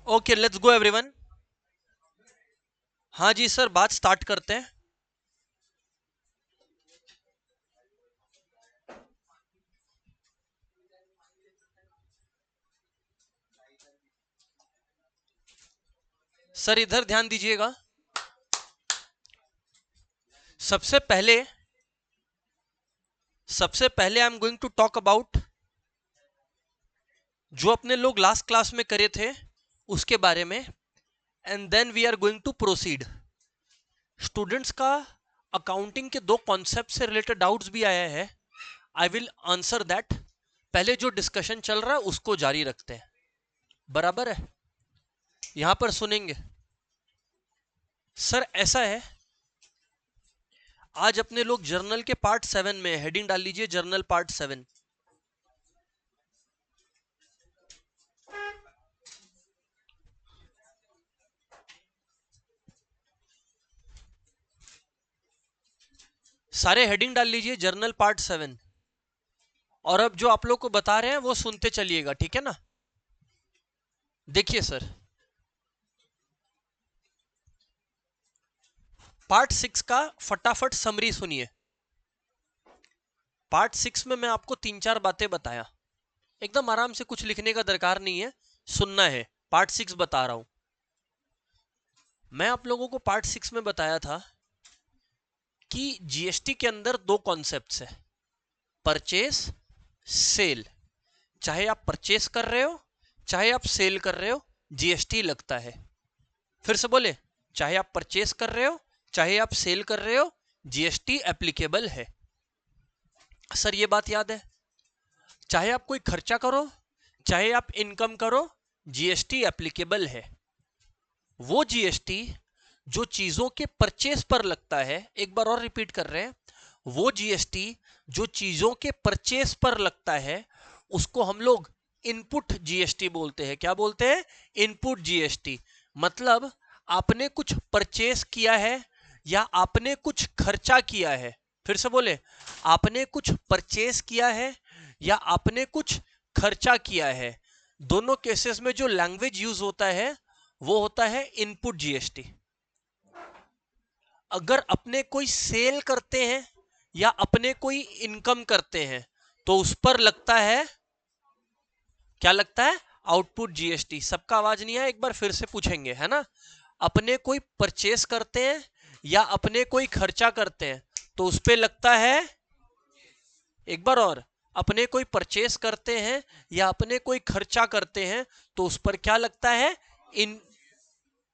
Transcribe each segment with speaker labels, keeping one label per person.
Speaker 1: Okay, let's go everyone. हाँ जी sir, बात start करते हैं। सर इधर ध्यान दीजिएगा। सबसे पहले I am going to talk about जो अपने लोग लास्ट क्लास में करे थे उसके बारे में, and then we are going to proceed. Students का अकाउंटिंग के दो कॉन्सेप्ट से रिलेटेड डाउट्स भी आया है। I will answer that. पहले जो डिस्कशन चल रहा है उसको जारी रखते हैं, बराबर है? यहां पर सुनेंगे। सर ऐसा है, आज अपने लोग जर्नल के पार्ट 7 में, हेडिंग डाल लीजिए जर्नल पार्ट 7। सारे हेडिंग डाल लीजिए जर्नल पार्ट 7। और अब जो आप लोग को बता रहे हैं वो सुनते चलिएगा, ठीक है ना? देखिए सर, पार्ट 6 का फटाफट समरी सुनिए। पार्ट 6 में मैं आपको 3-4 बातें बताया, एकदम आराम से, कुछ लिखने का दरकार नहीं है, सुनना है। पार्ट 6 बता रहा हूं मैं आप लोगों को। पार्ट 6 में बताया था कि जीएसटी के अंदर दो कॉन्सेप्ट्स है, परचेस, सेल। चाहे आप परचेस कर रहे हो चाहे आप सेल कर रहे हो, जीएसटी लगता है। फिर से बोले, चाहे आप परचेस कर रहे हो चाहे आप सेल कर रहे हो, जीएसटी एप्लीकेबल है। सर ये बात याद है, चाहे आप कोई खर्चा करो चाहे आप इनकम करो, जीएसटी एप्लीकेबल है। वो जीएसटी जो चीजों के परचेस पर लगता है, एक बार और रिपीट कर रहे हैं, वो जीएसटी जो चीजों के परचेस पर लगता है उसको हम लोग इनपुट जीएसटी बोलते हैं। क्या बोलते हैं? Input GST. मतलब आपने कुछ परचेस किया है या आपने कुछ खर्चा किया है। फिर से बोले, आपने कुछ परचेस किया है या आपने कुछ खर्चा किया है, दोनों केसेस में जो लैंग्वेज यूज होता है वो होता है इनपुट जीएसटी। अगर अपने कोई सेल करते हैं या अपने कोई इनकम करते हैं तो उस पर लगता है, क्या लगता है? Output GST. सबका आवाज नहीं आया, एक बार फिर से पूछेंगे, है ना? अपने कोई परचेस करते हैं या अपने कोई खर्चा करते हैं तो उस पर लगता है, एक बार और, अपने कोई परचेस करते हैं या अपने कोई खर्चा करते हैं तो उस पर क्या लगता है? इन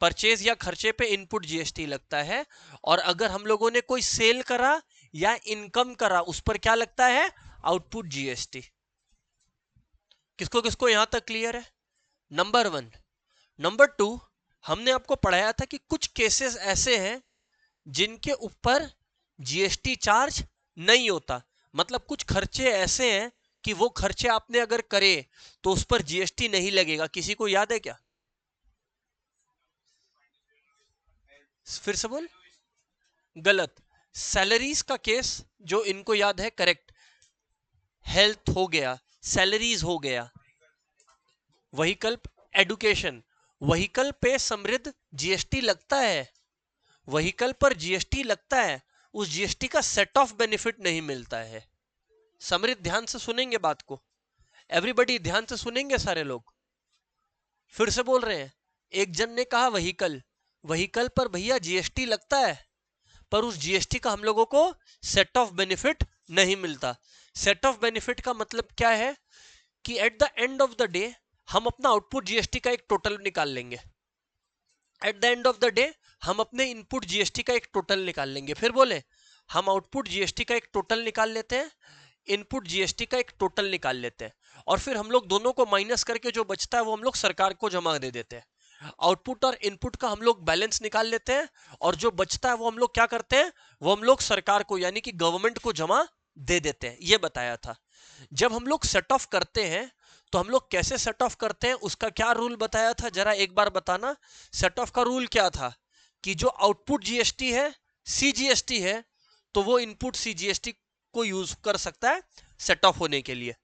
Speaker 1: परचेज या खर्चे पे इनपुट जीएसटी लगता है। और अगर हम लोगों ने कोई सेल करा या इनकम करा उस पर क्या लगता है? Output GST. किसको किसको यहां तक क्लियर है? नंबर 1। नंबर 2, हमने आपको पढ़ाया था कि कुछ केसेस ऐसे हैं जिनके ऊपर जीएसटी चार्ज नहीं होता। मतलब कुछ खर्चे ऐसे हैं कि वो खर्चे आपने अगर करे तो उस पर जीएसटी नहीं लगेगा। किसी को याद है क्या? फिर से बोल। गलत। सैलरीज का केस जो इनको याद है, करेक्ट। हेल्थ हो गया, सैलरीज हो गया, व्हीकल, एडुकेशन। व्हीकल पे समृद्ध जीएसटी लगता है, व्हीकल पर जीएसटी लगता है, उस जीएसटी का सेट ऑफ बेनिफिट नहीं मिलता है। समृद्ध, ध्यान से सुनेंगे बात को, एवरीबडी ध्यान से सुनेंगे सारे लोग। फिर से बोल रहे हैं, एक जन ने कहा व्हीकल, व्हीकल पर भैया जीएसटी लगता है पर उस जीएसटी का हम लोगों को सेट ऑफ बेनिफिट नहीं मिलता। सेट ऑफ बेनिफिट का मतलब क्या है कि at the end of the day हम अपना आउटपुट जीएसटी का एक टोटल निकाल लेंगे। At the end of the day हम अपने इनपुट जीएसटी का एक टोटल निकाल लेंगे। फिर बोले, हम आउटपुट जीएसटी का एक टोटल निकाल लेते हैं, इनपुट जीएसटी का एक टोटल निकाल लेते हैं, और फिर हम लोग दोनों को माइनस करके जो बचता है वो हम लोग सरकार को जमा दे देते हैं। आउटपुट और इनपुट का हम लोग बैलेंस निकाल लेते हैं और जो बचता है वो हम लोग क्या करते हैं? वो हम लोग सरकार को यानी कि गवर्नमेंट को जमा दे देते हैं। ये बताया था। जब हम लोग सेट ऑफ करते हैं तो हम लोग कैसे सेट ऑफ करते हैं, उसका क्या रूल बताया था, जरा एक बार बताना। सेट ऑफ का रूल क्या था कि जो आउटपुट जीएसटी है, सीजीएसटी है, तो वो इनपुट सीजीएसटी को यूज कर सकता है सेट ऑफ होने के लिए।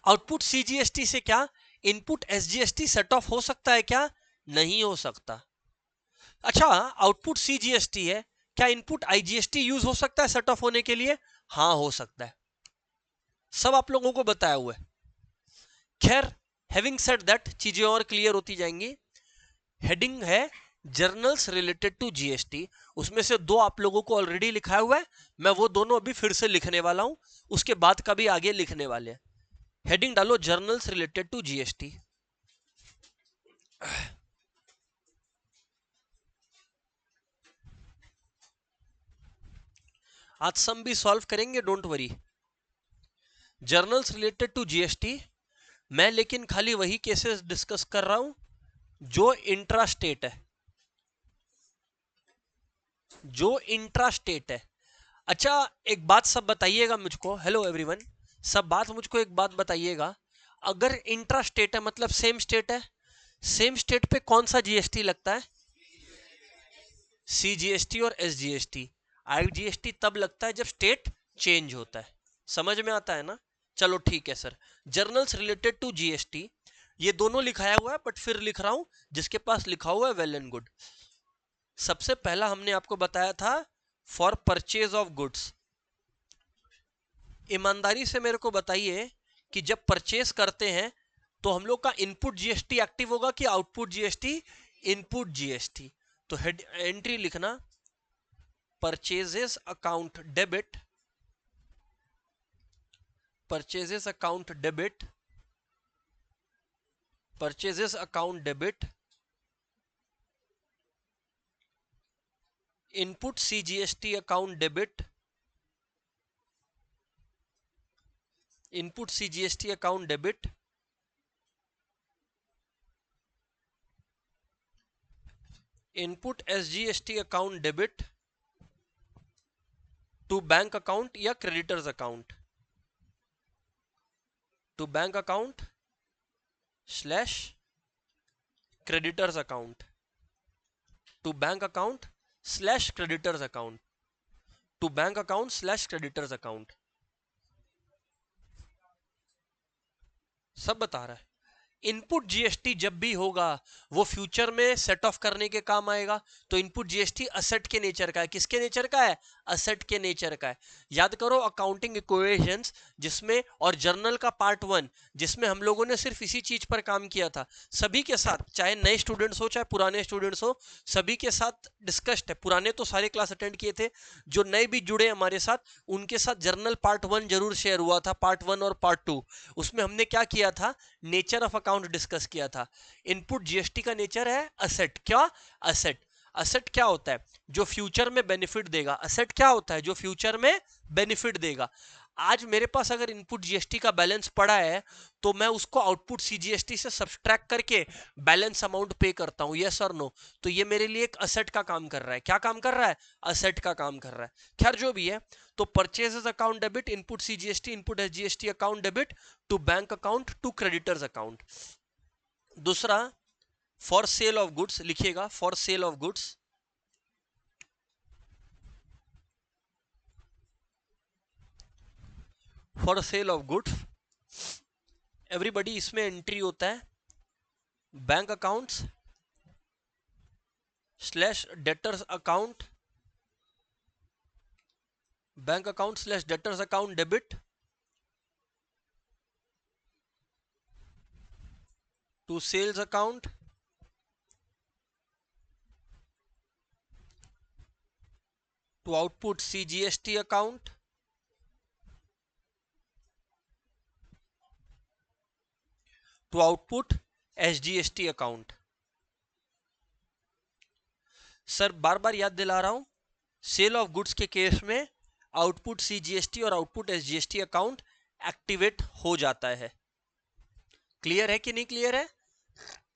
Speaker 1: आउटपुट सीजीएसटी से क्या, इनपुट एसजीएसटी सेट ऑफ हो सकता है क्या? नहीं हो सकता। अच्छा, आउटपुट सीजीएसटी है, क्या इनपुट आईजीएसटी यूज हो सकता है सेट ऑफ होने के लिए? हाँ हो सकता है, सब आप लोगों को बताया हुआ है। खैर, हैविंग सेड दैट, चीजें और क्लियर होती जाएंगी। हेडिंग है जर्नल्स रिलेटेड टू जीएसटी, उसमें से दो आप लोगों को ऑलरेडी लिखा हुआ है, मैं वो दोनों अभी फिर से लिखने वाला हूं, उसके बाद का भी आगे लिखने वाले हैं। हेडिंग डालो जर्नल्स रिलेटेड टू जीएसटी। आज सम भी सॉल्व करेंगे, don't worry. Journals related to GST, मैं लेकिन खाली वही केसेस डिस्कस कर रहा हूं जो इंट्रा स्टेट है, जो इंट्रा स्टेट है। अच्छा, एक बात सब बताइएगा मुझको, हेलो एवरीवन, सब बात मुझको एक बात बताइएगा, अगर इंट्रा स्टेट है मतलब सेम स्टेट है, सेम स्टेट पे कौन सा जीएसटी लगता है? सीजीएसटी और एसजीएसटी। आईजीएसटी तब लगता है जब स्टेट चेंज होता है, समझ में आता है ना? चलो ठीक है sir. Journals related to GST, ये दोनों लिखाया हुआ है, बट फिर लिख रहा हूं, जिसके पास लिखा हुआ है वेल एंड गुड। सबसे पहला हमने आपको बताया था फॉर परचेज ऑफ गुड्स। ईमानदारी से मेरे को बताइए कि जब परचेज करते हैं तो हम लोग का इनपुट जीएसटी एक्टिव होगा कि आउटपुट जीएसटी? Input GST. तो हेड एंट्री लिखना purchases account debit, purchases account debit, purchases account debit, input CGST account debit, input CGST account debit, input SGST account debit to bank account या creditors account, to bank account slash creditors account, to bank account slash creditors account, to bank account slash creditors account. सब बता रहा है। Input GST जब भी होगा वो future में सेट ऑफ करने के काम आएगा। तो इनपुट जीएसटी असेट के नेचर का है। किसके नेचर का है? असेट के नेचर का है। याद करो अकाउंटिंग इक्वेशंस जिसमें, और जर्नल का पार्ट 1 जिसमें हम लोगों ने सिर्फ इसी चीज पर काम किया था, सभी के साथ, चाहे नए स्टूडेंट्स हो चाहे पुराने स्टूडेंट्स हो, सभी के साथ डिस्कस्ड है। पुराने तो सारे क्लास अटेंड किए थे, जो नए भी जुड़े हमारे साथ उनके साथ जर्नल पार्ट 1 जरूर शेयर हुआ था, पार्ट 1 और पार्ट 2। उसमें हमने क्या किया था? नेचर ऑफ अकाउंट डिस्कस किया था। इनपुट जीएसटी का नेचर है असेट। क्या? असेट। असेट क्या होता है? जो फ्यूचर में बेनिफिट देगा। असेट क्या होता है? जो फ्यूचर में बेनिफिट देगा। आज मेरे पास अगर इनपुट जीएसटी का बैलेंस पड़ा है तो मैं उसको आउटपुट सीजीएसटी से सब्सट्रैक्ट करके बैलेंस अमाउंट पे करता हूं, यस और नो? तो ये मेरे लिए एक असेट का काम कर रहा है। क्या काम कर रहा है? असेट का काम कर रहा है। खैर जो भी है, तो purchases account debit, input CGST, input SGST account debit to bank account to creditors account. दूसरा, फॉर सेल ऑफ गुड्स लिखिएगा, for sale of goods, for sale of goods everybody, इसमें एंट्री होता है bank accounts slash debtors account, bank account slash debtors account debit to sales account to output CGST account to output SGST account. Sir बार बार याद दिला रहा हूं, sale of goods के केस में आउटपुट सीजीएसटी और आउटपुट एसजीएसटी अकाउंट एक्टिवेट हो जाता है। क्लियर है कि नहीं क्लियर है?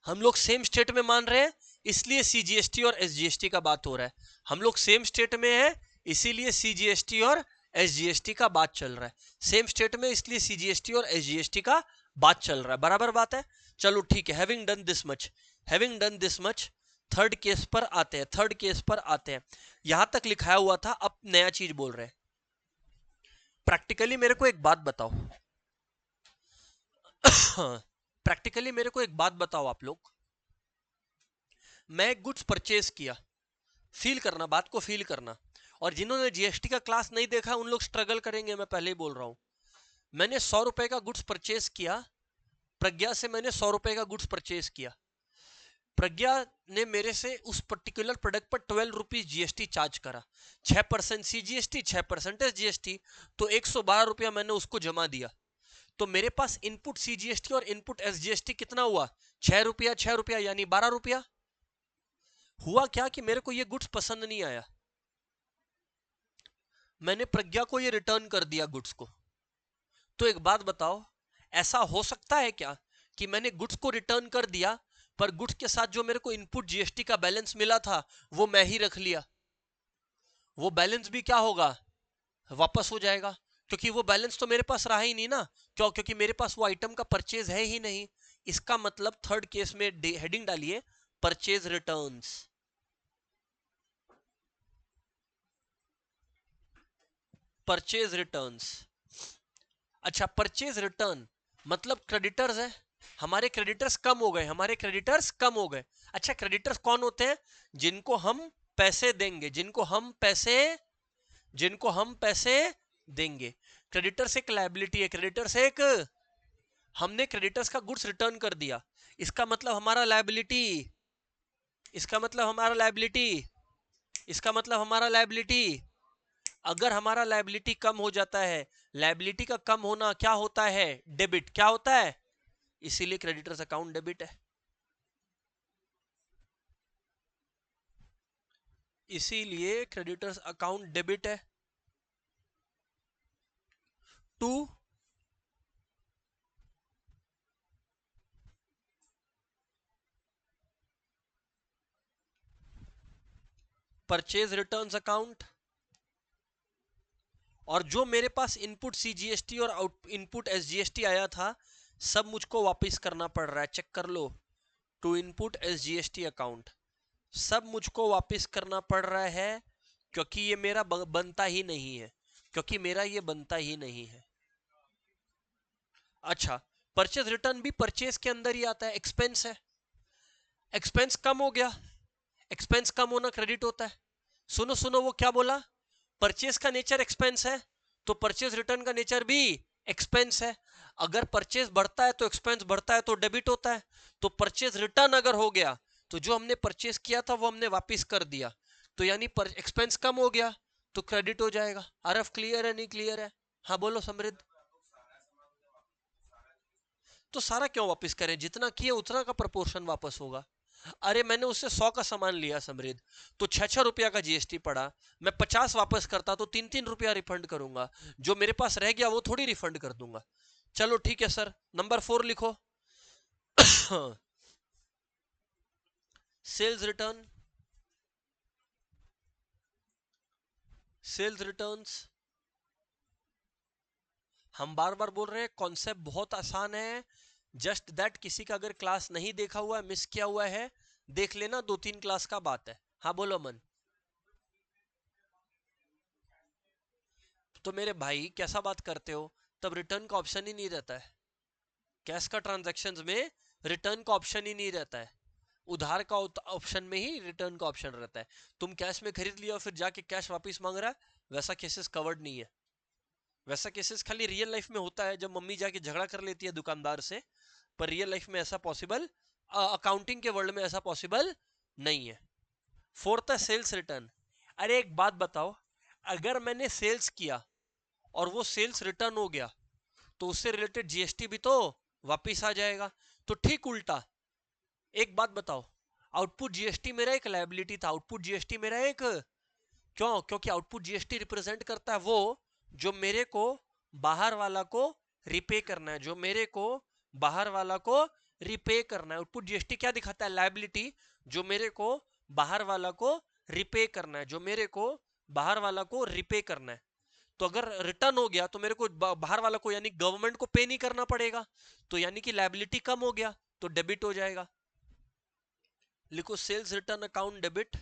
Speaker 1: हम लोग सेम स्टेट में मान रहे हैं, इसलिए सीजीएसटी और एसजीएसटी का बात हो रहा है। हम लोग सेम स्टेट में है, इसीलिए सीजीएसटी और एसजीएसटी का बात चल रहा है। सेम स्टेट में, इसलिए सीजीएसटी और एसजीएसटी का बात चल रहा है। बराबर बात है? चलो ठीक है। Having done this much, having done this much, third case पर आते हैं। थर्ड केस पर आते हैं। यहां तक लिखाया हुआ था, अब नया चीज बोल रहे हैं। प्रैक्टिकली मेरे को एक बात बताओ प्रैक्टिकली मेरे को एक बात बताओ आप लोग, मैं गुड्स परचेज किया, फील करना, बात को फील करना, और जिन्होंने जीएसटी का क्लास नहीं देखा उन लोग स्ट्रगल करेंगे, मैं पहले ही बोल रहा हूं। मैंने 100 रुपए का गुड्स परचेज किया, प्रज्ञा से मैंने 100 रुपए का गुड्स परचेज किया। प्रज्ञा ने मेरे से उस पर्टिकुलर प्रोडक्ट पर 12 रुपीज जीएसटी चार्ज करा, 6% सीजीएसटी, 6% जीएसटी, तो 112 रुपया मैंने उसको जमा दिया। तो मेरे पास इनपुट सीजीएसटी और इनपुट एसजीएसटी कितना हुआ? 6 रुपया, 6 रुपया, यानी 12 रुपया। हुआ क्या कि मेरे को ये गुड्स पसंद नहीं आया, मैंने प्रज्ञा को ये रिटर्न कर दिया गुड्स को। तो एक बात बताओ, ऐसा हो सकता है क्या कि मैंने गुड्स को रिटर्न कर दिया, पर गुड्स के साथ जो मेरे को इनपुट जीएसटी का बैलेंस मिला था वो मैं ही रख लिया? वो बैलेंस भी क्या होगा? वापस हो जाएगा, क्योंकि वो बैलेंस तो मेरे पास रहा ही नहीं ना। क्यों? क्योंकि मेरे पास वो आइटम का परचेज है ही नहीं। इसका मतलब थर्ड केस में हेडिंग डालिए, परचेज रिटर्न्स। Purchase returns. अच्छा, परचेज रिटर्न मतलब क्रेडिटर्स है, हमारे क्रेडिटर्स कम हो गए, हमारे क्रेडिटर्स कम हो गए। अच्छा, क्रेडिटर्स कौन होते हैं? जिनको हम पैसे देंगे, जिनको हम पैसे देंगे। क्रेडिटर्स एक लायबिलिटी है, क्रेडिटर्स एक, हमने क्रेडिटर्स का गुड्स रिटर्न कर दिया, इसका मतलब हमारा लायबिलिटी, इसका मतलब हमारा लायबिलिटी, इसका मतलब हमारा लायबिलिटी। अगर हमारा लायबिलिटी कम हो जाता है, लायबिलिटी का कम होना क्या होता है? डेबिट। क्या होता है? इसीलिए क्रेडिटर्स अकाउंट डेबिट है, इसीलिए क्रेडिटर्स अकाउंट डेबिट है। टू परचेज रिटर्न्स अकाउंट, और जो मेरे पास इनपुट सीजीएसटी और आउट इनपुट एसजीएसटी आया था, सब मुझको वापस करना पड़ रहा है, चेक कर लो। टू इनपुट एसजीएसटी अकाउंट, सब मुझको वापस करना पड़ रहा है, क्योंकि ये मेरा बनता ही नहीं है, क्योंकि मेरा ये बनता ही नहीं है। अच्छा, परचेज रिटर्न भी परचेज के अंदर ही आता है, एक्सपेंस है, एक्सपेंस कम हो गया, एक्सपेंस कम होना क्रेडिट होता है। सुनो सुनो, वो क्या बोला? परचेज का नेचर एक्सपेंस है, तो परचेज रिटर्न का नेचर भी एक्सपेंस है। अगर परचेज बढ़ता है तो एक्सपेंस बढ़ता है, तो डेबिट होता है। तो परचेज रिटर्न अगर हो गया, तो जो हमने परचेज किया था वो हमने वापस कर दिया, तो यानी एक्सपेंस कम हो गया, तो क्रेडिट हो जाएगा। आरएफ क्लियर है, नहीं क्लियर है? हाँ बोलो समृद्ध। तो सारा क्यों वापस करें? जितना किए उतना का प्रपोर्शन वापस होगा। अरे मैंने उससे 100 का सामान लिया समृद्ध, तो 6-6 रुपया का जीएसटी पड़ा, मैं 50 वापस करता तो 3-3 रुपया रिफंड करूंगा, जो मेरे पास रह गया वो थोड़ी रिफंड कर दूंगा। चलो ठीक है सर, नंबर 4 लिखो। Sales return, sales returns. हम बार बार बोल रहे हैं, कॉन्सेप्ट बहुत आसान है, जस्ट दैट किसी का अगर क्लास नहीं देखा हुआ है, मिस किया हुआ है, देख लेना, 2-3 क्लास का बात है। हाँ बोलो मन। तो मेरे भाई कैसा बात करते हो, तब रिटर्न का ऑप्शन ही नहीं रहता है, कैश का ट्रांजैक्शंस में रिटर्न का ऑप्शन ही नहीं रहता है, उधार का ऑप्शन में ही रिटर्न का ऑप्शन रहता है। तुम कैश में खरीद लिया और फिर जाके कैश वापस मांग रहा है, वैसा केसेस कवर्ड नहीं है। वैसा केसेस खाली रियल लाइफ में होता है, जब मम्मी जाके झगड़ा कर लेती है दुकानदार से, पर रियल लाइफ में ऐसा पॉसिबल, अकाउंटिंग के वर्ल्ड में ऐसा पॉसिबल नहीं है। फोर्थ है सेल्स रिटर्न। अरे एक बात बताओ, अगर मैंने सेल्स किया और वो सेल्स रिटर्न हो गया, तो उससे रिलेटेड जीएसटी भी तो वापिस आ जाएगा। तो ठीक उल्टा, एक बात बताओ, आउटपुट जीएसटी मेरा एक लायबिलिटी था, आउटपुट जीएसटी मेरा एक, क्यों? क्योंकि आउटपुट जीएसटी रिप्रेजेंट करता है वो जो मेरे को बाहर वाला को रिपे करना है, जो मेरे को बाहर वाला को रिपे करना है। आउटपुट जीएसटी क्या दिखाता है? लायबिलिटी, जो मेरे को बाहर वाला को रिपे करना है, जो मेरे को बाहर वाला को रिपे करना है। तो अगर रिटर्न हो गया तो मेरे को बाहर वाला को यानी गवर्नमेंट को पे नहीं करना पड़ेगा, तो यानी कि लायबिलिटी कम हो गया, तो डेबिट हो जाएगा। लिखो सेल्स रिटर्न अकाउंट डेबिट।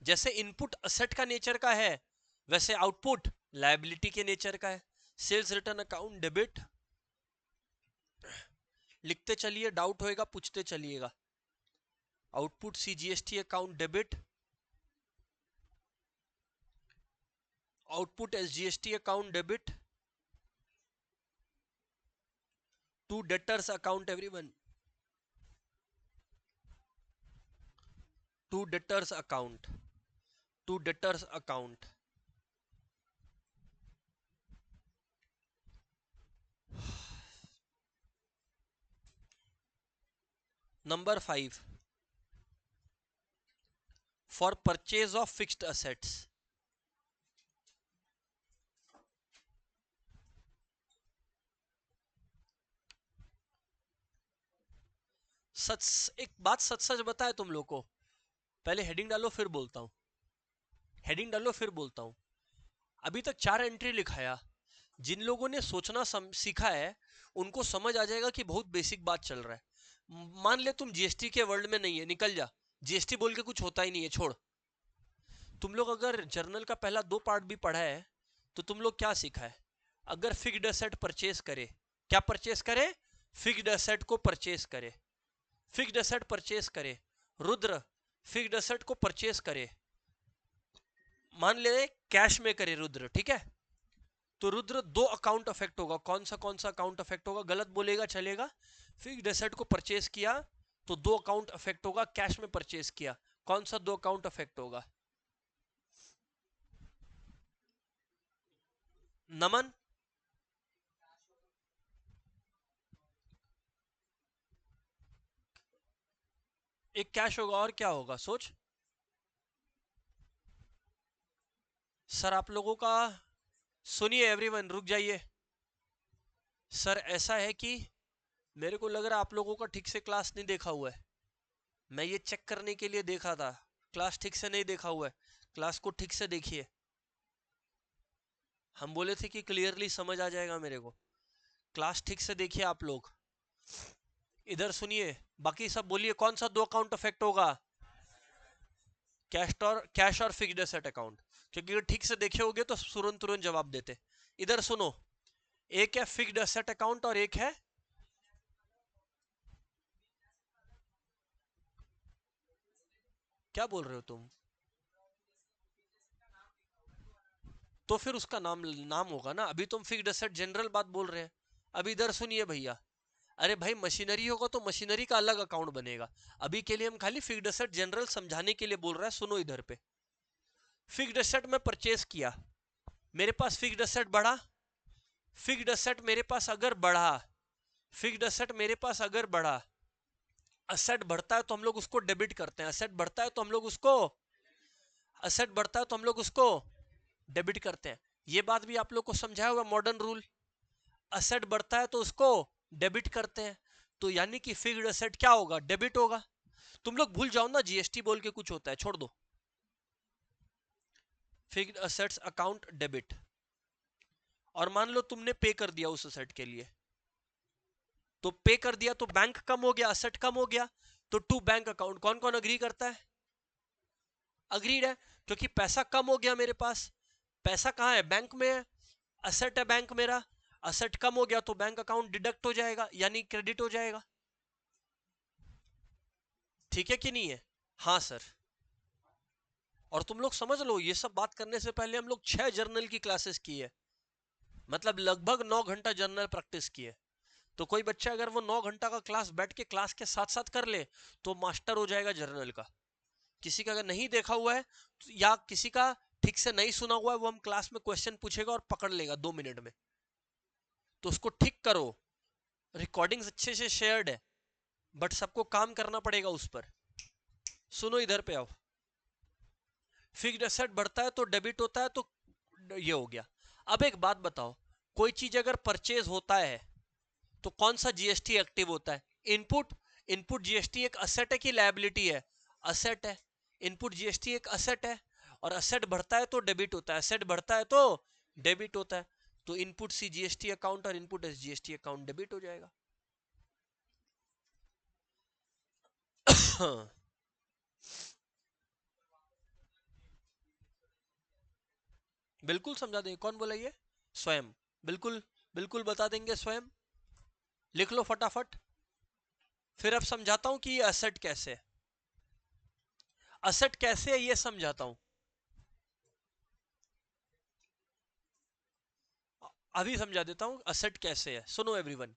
Speaker 1: जैसे इनपुट असेट का नेचर का है, वैसे आउटपुट लायबिलिटी के नेचर का है। सेल्स रिटर्न अकाउंट डेबिट, लिखते चलिए, डाउट होएगा पूछते चलिएगा। Output CGST account debit, output SGST account debit, to debtors account everyone, to debtors account, to debtors account. Number 5, for purchase of fixed assets. एक बात सच सच बताए तुम लोग को, पहले हेडिंग डालो फिर बोलता हूं, हेडिंग डालो फिर बोलता हूं। अभी तक 4 एंट्री लिखाया, जिन लोगों ने सोचना सीखा है उनको समझ आ जाएगा कि बहुत बेसिक बात चल रहा है। मान ले तुम जीएसटी के वर्ल्ड में नहीं है, निकल जा, जीएसटी बोल के कुछ होता ही नहीं है, छोड़। तुम लोग अगर जर्नल का पहला 2 पार्ट भी पढ़ा है तो तुम लोग क्या सीखा है? अगर फिक्स्ड एसेट परचेस करे, क्या परचेस करे? फिक्स्ड एसेट को परचेस करे, फिक्स्ड एसेट परचेस करे, रुद्र फिक्स्ड एसेट को परचेस करे, मान ले कैश में करे रुद्र, ठीक है? तो रुद्र 2 अकाउंट अफेक्ट होगा, कौन सा अकाउंट अफेक्ट होगा? गलत बोलेगा चलेगा। फिक्स्ड एसेट को परचेस किया तो 2 अकाउंट अफेक्ट होगा, कैश में परचेस किया, कौन सा 2 अकाउंट अफेक्ट होगा? नमन, एक कैश होगा और क्या होगा सोच। सर आप लोगों का, सुनिए एवरीवन रुक जाइए। सर ऐसा है कि मेरे को लग रहा है आप लोगों का ठीक से क्लास नहीं देखा हुआ है। मैं ये चेक करने के लिए देखा था, क्लास ठीक से नहीं देखा हुआ है, क्लास को ठीक से देखिए। हम बोले थे कि क्लियरली समझ आ जाएगा मेरे को, क्लास ठीक से देखिए आप लोग। इधर सुनिए, बाकी सब बोलिए कौन सा 2 अकाउंट अफेक्ट होगा? कैश और फिक्स्ड एसेट अकाउंट, क्योंकि अगर ठीक से देखे होगे तो तुरंत तुरंत जवाब देते। इधर सुनो, एक है फिक्स्ड एसेट अकाउंट और एक है, क्या बोल रहे हो तुम? तो फिर उसका नाम नाम होगा ना, अभी तुम फिक्स्ड एसेट जनरल बात बोल रहे हैं। अभी इधर सुनिए भैया, अरे भाई मशीनरी होगा तो मशीनरी का अलग अकाउंट बनेगा, अभी के लिए हम खाली फिक्स्ड एसेट जनरल समझाने के लिए बोल रहे हैं। सुनो इधर पे, फिक्स्ड एसेट में परचेस किया, मेरे पास फिक्स्ड एसेट बढ़ा, फिक्स्ड एसेट मेरे पास अगर बढ़ा, फिक्स्ड एसेट मेरे पास अगर बढ़ा, असेट बढ़ता है तो हम लोग उसको डेबिट करते हैं, असेट बढ़ता है तो हम लोग उसको, असेट बढ़ता है तो हम लोग उसको डेबिट करते हैं। ये बात भी आप लोग को समझाया हुआ मॉडर्न रूल, असेट बढ़ता है तो उसको डेबिट करते हैं, तो यानी कि फिक्स्ड असेट क्या होगा? डेबिट होगा। तुम लोग भूल जाओ ना जीएसटी बोल के कुछ होता है, छोड़ दो। फिक्स्ड असेट्स अकाउंट डेबिट, और मान लो तुमने पे कर दिया उस असेट के लिए, तो पे कर दिया तो बैंक कम हो गया, असेट कम हो गया, तो टू बैंक अकाउंट। कौन कौन अग्री करता है? अग्रीड है, क्योंकि पैसा कम हो गया मेरे पास, पैसा कहाँ है? बैंक में है, असेट है बैंक मेरा, असेट कम हो गया तो बैंक अकाउंट डिडक्ट हो जाएगा, यानी क्रेडिट हो जाएगा। ठीक है कि नहीं है? हाँ सर। और तुम लोग समझ लो, ये सब बात करने से पहले हम लोग 6 जर्नल की क्लासेस की है, मतलब लगभग 9 घंटा जर्नल प्रैक्टिस की है। तो कोई बच्चा अगर वो 9 घंटा का क्लास बैठ के क्लास के साथ साथ कर ले तो मास्टर हो जाएगा जर्नल का। किसी का अगर नहीं देखा हुआ है या किसी का ठीक से नहीं सुना हुआ है, वो हम क्लास में क्वेश्चन पूछेगा और पकड़ लेगा 2 मिनट में, तो उसको ठीक करो। रिकॉर्डिंग्स अच्छे से शेयर्ड है, बट सबको काम करना पड़ेगा उस पर। सुनो इधर पे आओ, फिक्स्ड एसेट बढ़ता है तो डेबिट होता है, तो ये हो गया। अब एक बात बताओ, कोई चीज अगर परचेज होता है तो कौन सा जीएसटी एक्टिव होता है? इनपुट। इनपुट जीएसटी एक असेट है कि लायबिलिटी है? असेट है। इनपुट जीएसटी एक असेट है, और असेट बढ़ता है तो डेबिट होता है, असेट बढ़ता है तो डेबिट होता है, तो इनपुट सी जीएसटी अकाउंट और input S GST account debit हो जाएगा। बिल्कुल समझा दें, कौन बोला ये? स्वयं। बिल्कुल बिल्कुल बता देंगे स्वयं, लिख लो फटाफट। फिर अब समझाता हूं कि ये असेट कैसे है, असेट कैसे है ये समझाता हूं। अभी समझा देता हूं असेट कैसे है, सुनो एवरीवन।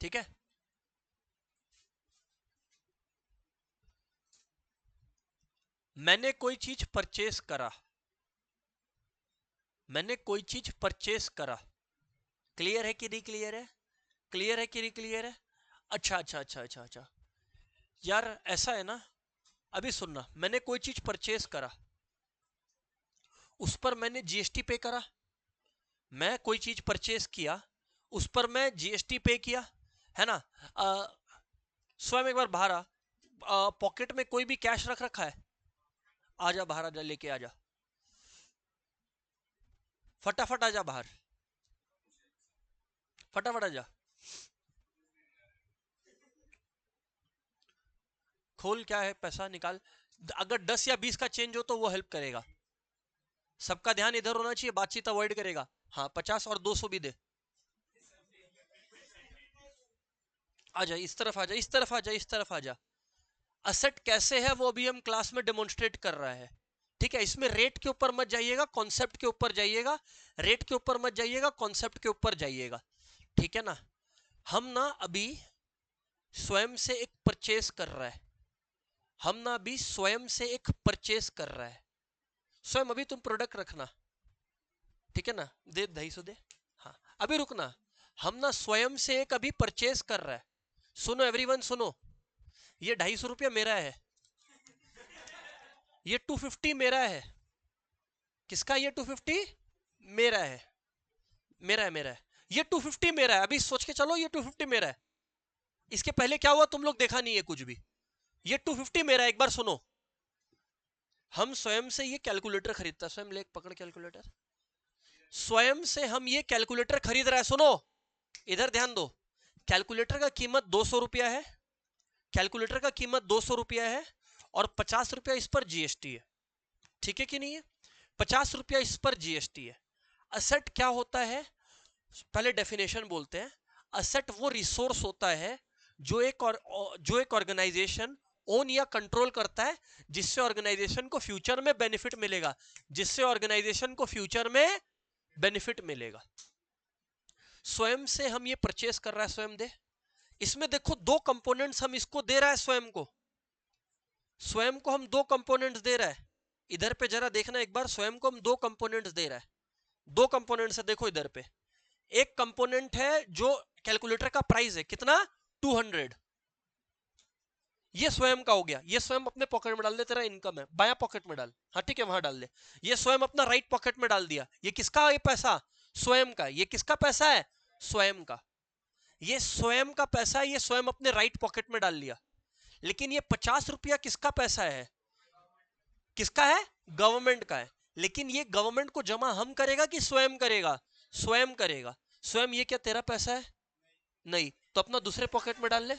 Speaker 1: ठीक है, मैंने कोई चीज परचेस करा, मैंने कोई चीज परचेस करा, क्लियर है कि नहीं क्लियर है, क्लियर है कि नहीं क्लियर है। अच्छा अच्छा अच्छा अच्छा अच्छा, यार ऐसा है ना, अभी सुनना, मैंने कोई चीज परचेस करा, उस पर मैंने जीएसटी पे करा, मैं कोई चीज परचेस किया, उस पर मैं जीएसटी पे किया, है ना। स्वयं एक बार बाहर आ, पॉकेट में कोई भी कैश रख रखा है, आजा बाहर, आजा लेके आजा, फटाफट आजा बाहर, फटाफट आजा, खोल, क्या है पैसा निकाल। अगर 10 या 20 का चेंज हो तो वो हेल्प करेगा, सबका ध्यान इधर होना चाहिए, बातचीत अवॉइड करेगा। हाँ 50 और 200 भी दे, आजा इस तरफ, आजा इस तरफ, आजा इस तरफ आजा। असेट कैसे है वो अभी हम क्लास में डेमोन्स्ट्रेट कर रहा है, ठीक है। इसमें रेट के ऊपर मत जाइएगा, कॉन्सेप्ट के ऊपर जाइएगा, रेट के ऊपर मत जाइएगा, कॉन्सेप्ट के ऊपर जाइएगा, ठीक है ना। हम ना अभी स्वयं से एक परचेस कर रहा है, हम ना अभी स्वयं से एक परचेस कर रहा है, स्वयं अभी तुम प्रोडक्ट रखना, ठीक है ना, दे 250 दे। हाँ अभी रुकना, हम ना स्वयं से एक अभी परचेस कर रहा है, सुनो एवरीवन सुनो, ये 250 रुपया मेरा है, ये 250 मेरा है, किसका, ये 250 मेरा है, मेरा है, मेरा है, ये 250 मेरा है, अभी सोच के चलो, ये 250 मेरा है, इसके पहले क्या हुआ तुम लोग देखा नहीं है कुछ भी, ये 250 मेरा है, एक बार सुनो। हम स्वयं से ये कैलकुलेटर खरीदता है, स्वयं ले पकड़ कैलकुलेटर, स्वयं से हम ये कैलकुलेटर खरीद रहा है, सुनो इधर ध्यान दो, कैलकुलेटर का कीमत 200 रुपया है, कैलकुलेटर का कीमत 200 रुपया है, और 50 रुपया इस पर जीएसटी है, ठीक है कि नहीं है, 50 रुपया इस पर जीएसटी है। असेट क्या होता है, पहले डेफिनेशन बोलते हैं। असेट वो रिसोर्स होता है जो एक ऑर्गेनाइजेशन ओन या कंट्रोल करता है, जिससे ऑर्गेनाइजेशन को फ्यूचर में बेनिफिट मिलेगा, जिससे ऑर्गेनाइजेशन को फ्यूचर में बेनिफिट मिलेगा। स्वयं से हम ये परचेस कर रहा है, स्वयं दे, इसमें देखो दो कंपोनेंट्स हम इसको दे रहा है, स्वयं को हम दो कंपोनेंट्स दे रहा है, इधर पे जरा देखना एक बार, स्वयं को हम दो कंपोनेंट्स दे रहा है, दो कंपोनेंट्स है, देखो इधर पे एक कंपोनेंट है जो कैलकुलेटर का प्राइस है कितना, 200, ये स्वयं का हो गया, ये स्वयं अपने पॉकेट में डाल दे, तेरा इनकम है, बाया पॉकेट में डाल, हाँ ठीक है वहां डाल दे, ये स्वयं अपना राइट पॉकेट में डाल दिया, ये किसका, ये पैसा स्वयं का, ये किसका पैसा है, स्वयं का, ये स्वयं का पैसा है, ये स्वयं अपने राइट पॉकेट में डाल लिया। लेकिन ये 50 रुपया किसका पैसा है, किसका है, गवर्नमेंट का है, लेकिन ये गवर्नमेंट को जमा हम करेगा कि स्वयं करेगा, स्वयं करेगा, स्वयं ये क्या तेरा पैसा है, नहीं, तो अपना दूसरे पॉकेट में डाल ले,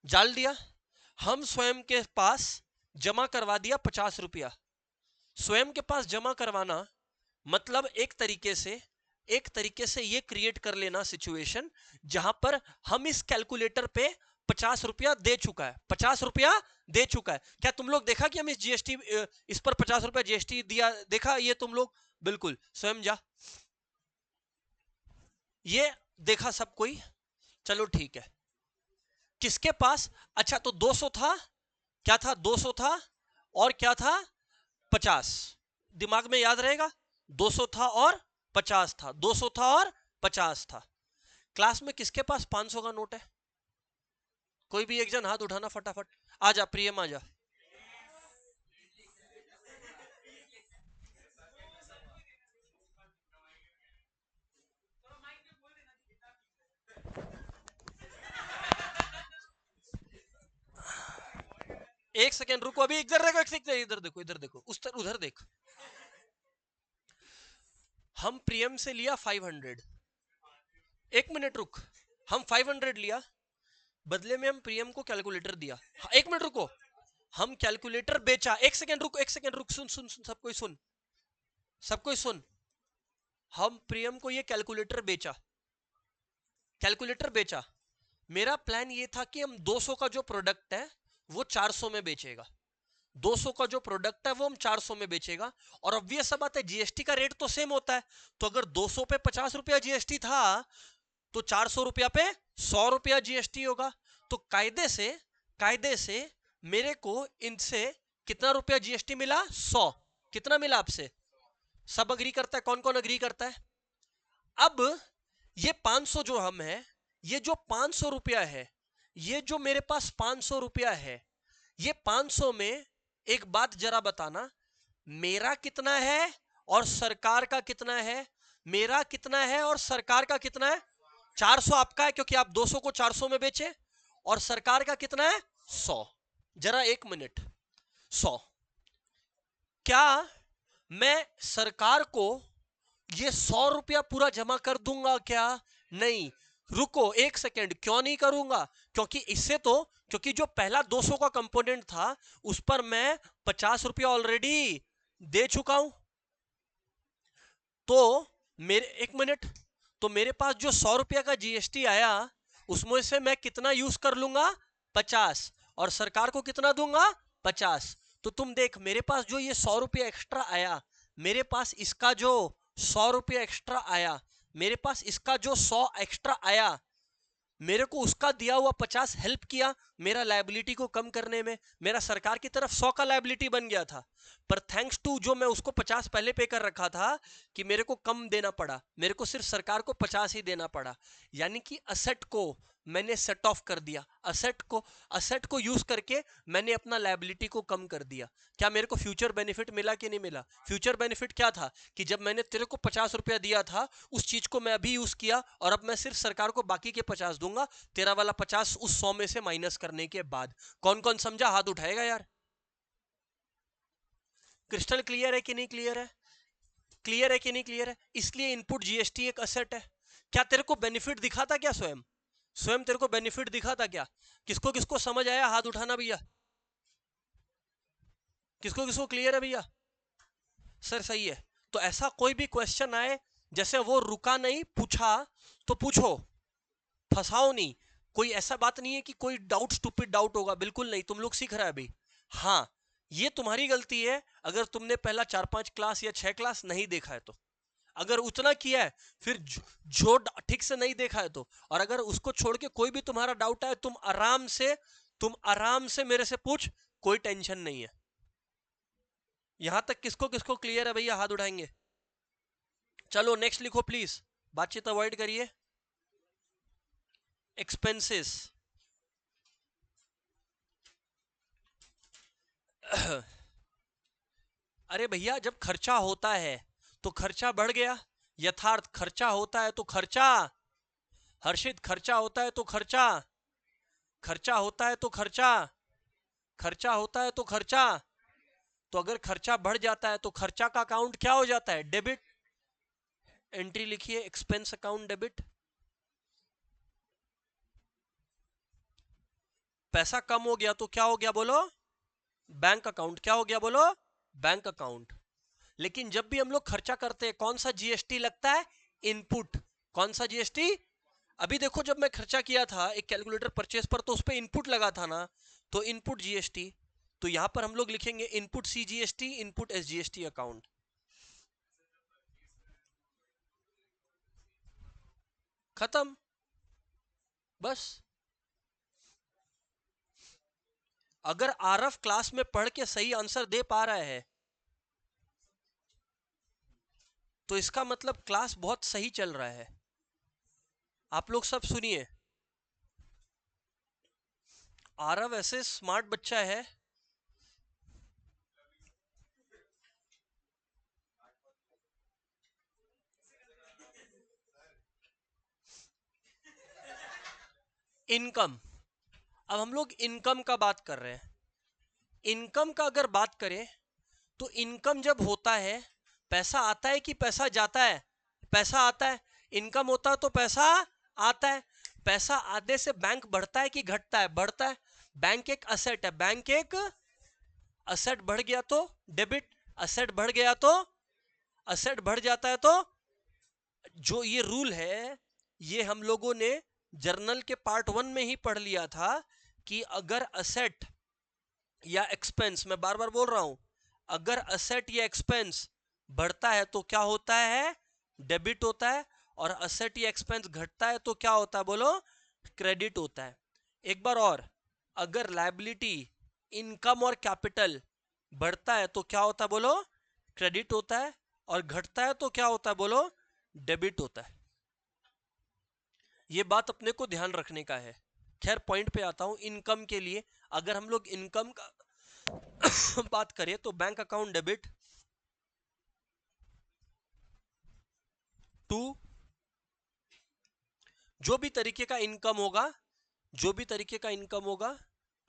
Speaker 1: डाल दिया, हम स्वयं के पास जमा करवा दिया 50 रुपया, स्वयं के पास जमा करवाना मतलब एक तरीके से ये क्रिएट कर लेना सिचुएशन जहां पर हम इस कैलकुलेटर पे 50 रुपया दे चुका है, 50 रुपया दे चुका है। क्या तुम लोग देखा कि हम इस जीएसटी, इस पर 50 रुपया जीएसटी दिया, देखा ये तुम लोग, बिल्कुल स्वयं जा, ये देखा सब कोई, चलो ठीक है, किसके पास, अच्छा तो 200 था, क्या था, 200 था, और क्या था, 50, दिमाग में याद रहेगा, 200 था और 50 था, 200 था और 50 था। क्लास में किसके पास 500 का नोट है, कोई भी एक जन हाथ उठाना फटाफट, आजा प्रियम आजा, एक सेकेंड रुको, अभी इधर देखो, एक सेकेंड इधर देखो, इधर देखो, उधर देख, हम प्रियम से लिया 500, एक मिनट रुक, हम 500 लिया, बदले में हम प्रियम को कैलकुलेटर दिया, हाँ, एक मिनट रुको, हम कैलकुलेटर बेचा, एक सेकेंड रुक, एक सेकेंड रुक, सुन सुन सुन, सब कोई सुन, सब कोई सुन। हम प्रियम को ये कैलकुलेटर बेचा, कैलकुलेटर बेचा। मेरा प्लान ये था कि हम 200 का जो प्रोडक्ट है वो 400 में बेचेगा, 200 का जो प्रोडक्ट है वो हम 400 में बेचेगा। और ऑब्वियस सा बात है, जीएसटी का रेट तो सेम होता है, तो अगर 200 पे 50 रुपया जीएसटी था तो 400 रुपया पे 100 रुपया जीएसटी होगा। तो कायदे से मेरे को इनसे कितना रुपया जीएसटी मिला? 100। कितना मिला आपसे? सब अग्री करता है? कौन कौन अग्री करता है? अब ये 500 जो हम है, ये जो 500 रुपया है, ये जो मेरे पास 500 रुपया है, ये 500 में एक बात जरा बताना, मेरा कितना है और सरकार का कितना है? मेरा कितना है और सरकार का कितना है? 400 आपका है क्योंकि आप 200 को 400 में बेचे, और सरकार का कितना है? 100। जरा एक मिनट, 100 क्या मैं सरकार को ये 100 रुपया पूरा जमा कर दूंगा क्या? नहीं, रुको एक सेकेंड, क्यों नहीं करूंगा? क्योंकि इससे तो, क्योंकि जो पहला 200 का कंपोनेंट था उस पर मैं 50 रुपया ऑलरेडी दे चुका हूं। तो मेरे, एक मिनट, तो मेरे पास जो 100 रुपया का जीएसटी आया उसमें से मैं कितना यूज कर लूंगा? 50, और सरकार को कितना दूंगा? 50। तो तुम देख, मेरे पास जो ये 100 रुपया एक्स्ट्रा आया, मेरे पास इसका जो 100 रुपया एक्स्ट्रा आया, मेरे पास इसका जो 100 एक्स्ट्रा आया, मेरे को उसका दिया हुआ 50 हेल्प किया मेरा लायबिलिटी को कम करने में। मेरा सरकार की तरफ 100 का लायबिलिटी बन गया था, पर थैंक्स टू जो मैं उसको 50 पहले पे कर रखा था कि मेरे को कम देना पड़ा, मेरे को सिर्फ सरकार को 50 ही देना पड़ा। यानी कि असेट को मैंने सेट ऑफ कर दिया, असेट को यूज करके मैंने अपना लायबिलिटी को कम कर दिया। क्या मेरे को फ्यूचर बेनिफिट मिला कि नहीं मिला? फ्यूचर बेनिफिट क्या था कि जब मैंने तेरे को 50 रुपया दिया था, उस चीज को मैं अभी यूज किया और अब मैं सिर्फ सरकार को बाकी के 50 दूंगा, तेरा वाला 50 उस 100 में से माइनस करने के बाद। कौन कौन समझा? हाथ उठाएगा यार। क्रिस्टल क्लियर है कि नहीं क्लियर है? क्लियर है कि नहीं क्लियर है? इसलिए इनपुट जीएसटी एक असेट है। क्या तेरे को बेनिफिट दिखा था क्या? स्वयं तेरे को बेनिफिट दिखा था क्या? किसको किसको समझ आया? हाथ उठाना भैया। किसको किसको क्लियर है भैया? सर सही है। तो ऐसा कोई भी क्वेश्चन आए, जैसे वो रुका नहीं, पूछा तो पूछो, फंसाओ नहीं। कोई ऐसा बात नहीं है कि कोई डाउट स्टूपिड डाउट होगा, बिल्कुल नहीं। तुम लोग सीख रहे हैं अभी। हाँ, ये तुम्हारी गलती है अगर तुमने पहला 4-5 क्लास या 6 क्लास नहीं देखा है तो। अगर उतना किया है, फिर जो ठीक से नहीं देखा है तो, और अगर उसको छोड़ के कोई भी तुम्हारा डाउट है, तुम आराम से मेरे से पूछ, कोई टेंशन नहीं है। यहां तक किसको किसको क्लियर है भैया? हाथ उठाएंगे। चलो नेक्स्ट लिखो प्लीज, बातचीत अवॉइड करिए। एक्सपेंसेस। अरे भैया, जब खर्चा होता है तो खर्चा बढ़ गया, यथार्थ खर्चा होता है तो खर्चा, हर्षित खर्चा होता है तो खर्चा, खर्चा होता है तो खर्चा, खर्चा होता है तो खर्चा। तो अगर खर्चा बढ़ जाता है तो खर्चा का अकाउंट क्या हो जाता है? डेबिट। एंट्री लिखिए, एक्सपेंस अकाउंट डेबिट। पैसा कम हो गया तो क्या हो गया बोलो? Bank account. क्या हो गया बोलो? Bank account. लेकिन जब भी हम लोग खर्चा करते हैं, कौन सा जीएसटी लगता है? इनपुट। कौन सा जीएसटी? अभी देखो, जब मैं खर्चा किया था एक कैलकुलेटर परचेस पर, तो उस पर इनपुट लगा था ना, तो इनपुट जीएसटी। तो यहां पर हम लोग लिखेंगे input CGST, input SGST account. खत्म, बस। अगर आरफ क्लास में पढ़ के सही आंसर दे पा रहा है तो इसका मतलब क्लास बहुत सही चल रहा है। आप लोग सब सुनिए, आरव ऐसे स्मार्ट बच्चा है, इनकम। अब हम लोग इनकम का बात कर रहे हैं। इनकम का अगर बात करें तो इनकम जब होता है, पैसा आता है कि पैसा जाता है? पैसा आता है। इनकम होता है तो पैसा आता है। पैसा आने से बैंक बढ़ता है कि घटता है? बढ़ता है। बैंक एक असेट है, बैंक एक असेट बढ़ गया तो डेबिट, असेट बढ़ गया तो, असेट बढ़ जाता है तो, जो ये रूल है ये हम लोगों ने जर्नल के पार्ट 1 में ही पढ़ लिया था कि अगर असेट या एक्सपेंस, मैं बार बार बोल रहा हूं, अगर असेट या एक्सपेंस बढ़ता है तो क्या होता है, डेबिट होता है, और असेट या एक्सपेंस घटता है तो क्या होता है, बोलो, क्रेडिट होता है। एक बार और, अगर लायबिलिटी, इनकम और कैपिटल बढ़ता है तो क्या होता है, बोलो, क्रेडिट होता है, और घटता है तो क्या होता है, बोलो, डेबिट होता है। ये बात अपने को ध्यान रखने का है। खैर पॉइंट पे आता हूं। इनकम के लिए अगर हम लोग इनकम का बात करें तो बैंक अकाउंट डेबिट टू, जो भी तरीके का इनकम होगा, जो भी तरीके का इनकम होगा,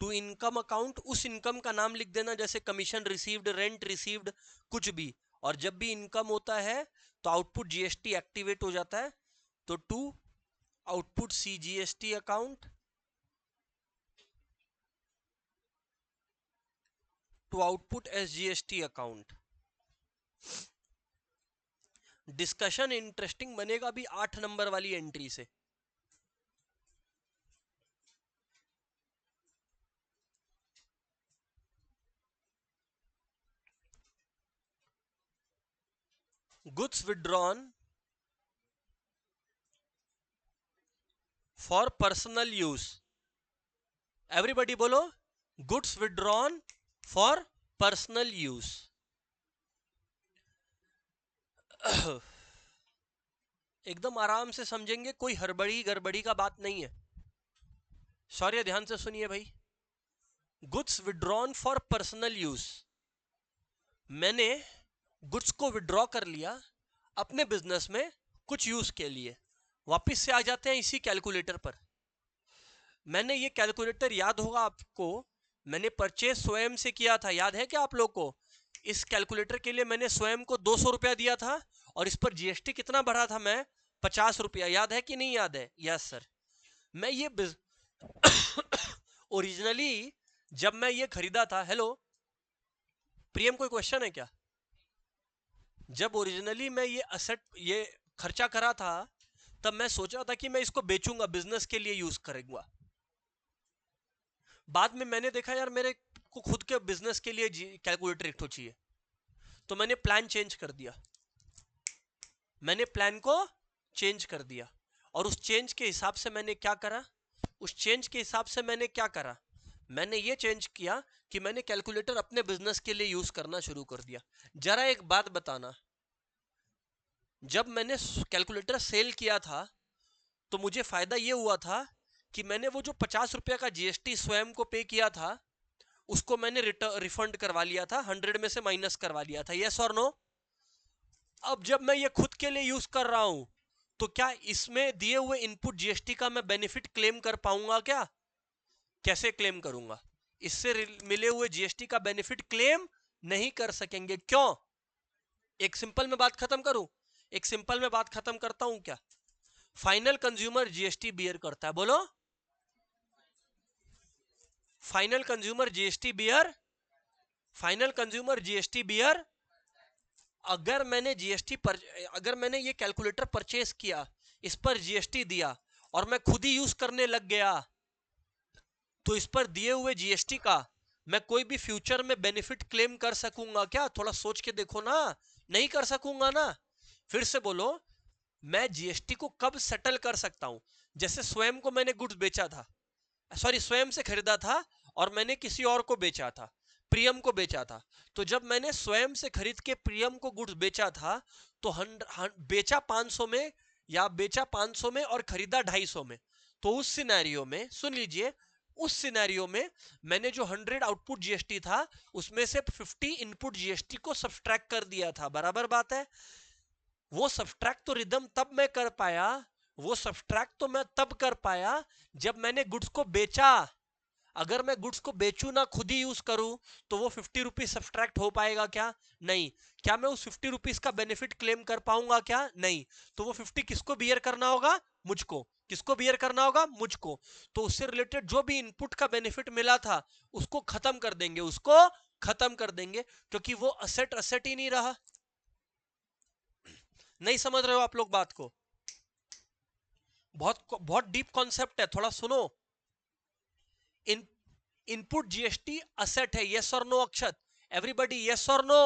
Speaker 1: टू इनकम अकाउंट, उस इनकम का नाम लिख देना, जैसे कमीशन रिसीव्ड, रेंट रिसीव्ड, कुछ भी। और जब भी इनकम होता है तो आउटपुट जीएसटी एक्टिवेट हो जाता है, तो to output CGST account, to output SGST account. Discussion interesting बनेगा भी 8 नंबर वाली एंट्री से। Goods withdrawn for personal use, everybody बोलो, goods withdrawn for personal use. एकदम आराम से समझेंगे, कोई हड़बड़ी गड़बड़ी का बात नहीं है। सॉरी, ध्यान से सुनिए भाई। Goods withdrawn for personal use, मैंने गुड्स को विड्रॉ कर लिया अपने बिजनेस में कुछ यूज के लिए। वापिस से आ जाते हैं इसी कैलकुलेटर पर। मैंने ये कैलकुलेटर, याद होगा आपको, मैंने परचेज स्वयं से किया था, याद है क्या आप लोग को? इस कैलकुलेटर के लिए मैंने स्वयं को 200 रुपया दिया था, और इस पर जीएसटी कितना भरा था मैं? 50 रुपया। याद है कि नहीं याद है? Yes sir. मैं ये ओरिजिनली जब मैं ये खरीदा था, हेलो प्रियम, कोई क्वेश्चन है क्या? जब ओरिजिनली मैं ये असेट, ये खर्चा करा था, तब मैं सोचा था कि मैं इसको बेचूंगा, बिजनेस के लिए यूज करूंगा। बाद में मैंने देखा यार मेरे को खुद के बिजनेस के लिए कैलकुलेटर एक तो चाहिए, तो मैंने प्लान चेंज कर दिया। मैंने प्लान को चेंज कर दिया, और उस चेंज के हिसाब से मैंने क्या करा, उस चेंज के हिसाब से मैंने क्या करा, मैंने ये चेंज किया कि मैंने कैलकुलेटर अपने बिजनेस के लिए यूज करना शुरू कर दिया। जरा एक बात बताना, जब मैंने कैलकुलेटर सेल किया था तो मुझे फायदा ये हुआ था कि मैंने वो जो 50 रुपया का जीएसटी स्वयं को पे किया था, उसको मैंने रिफंड करवा लिया था, 100 में से माइनस करवा लिया था। यस और नो? अब जब मैं ये खुद के लिए यूज कर रहा हूं, तो क्या इसमें दिए हुए इनपुट जीएसटी का मैं बेनिफिट क्लेम कर पाऊंगा क्या? कैसे क्लेम करूंगा? इससे मिले हुए जीएसटी का बेनिफिट क्लेम नहीं कर सकेंगे। क्यों? एक सिंपल में बात खत्म करूं, एक सिंपल में बात खत्म करता हूं क्या? फाइनल कंज्यूमर जीएसटी बियर करता है, बोलो। Final consumer GST bear, final consumer GST bear. अगर मैंने जीएसटी पर, अगर मैंने ये कैलकुलेटर परचेस किया, इस पर जीएसटी दिया, और मैं खुद ही यूज करने लग गया, तो इस पर दिए हुए जीएसटी का मैं कोई भी फ्यूचर में बेनिफिट क्लेम कर सकूंगा क्या? थोड़ा सोच के देखो ना। नहीं कर सकूंगा ना। फिर से बोलो, मैं जीएसटी को कब सेटल कर सकता हूं? जैसे स्वयं को मैंने गुड्स बेचा था, सॉरी स्वयं से खरीदा था, और मैंने किसी और को बेचा था, प्रियम को बेचा था। तो जब मैंने स्वयं से खरीद के प्रियम को गुड्स बेचा था, तो बेचा 500 में, या बेचा 500 में और खरीदा 250 में, तो उस सिनेरियो में सुन लीजिए, उस सिनेरियो में मैंने जो 100 आउटपुट जीएसटी था, उसमें से 50 इनपुट जीएसटी को सब्सट्रैक्ट कर दिया था। बराबर बात है? वो सब्सट्रैक्ट तो रिदम तब मैं कर पाया, वो सब्सट्रैक्ट तो मैं तब कर पाया जब मैंने गुड्स को बेचा। अगर मैं गुड्स को बेचू ना, खुद ही यूज करूं, तो वो 50 रुपीज सब्सट्रैक्ट हो पाएगा क्या? नहीं। क्या मैं उस 50 रुपीज का बेनिफिट क्लेम कर पाऊंगा क्या? नहीं। तो वो 50 किसको बियर करना होगा? मुझको। किसको बियर करना होगा? मुझको। तो उससे रिलेटेड जो भी इनपुट का बेनिफिट मिला था, उसको खत्म कर देंगे, उसको खत्म कर देंगे, क्योंकि वो असेट असेट ही नहीं रहा। नहीं समझ रहे हो आप लोग बात को? बहुत बहुत डीप कॉन्सेप्ट है, थोड़ा सुनो। इन इनपुट जीएसटी असेट है, यस और नो अक्षत? एवरीबॉडी यस और नो?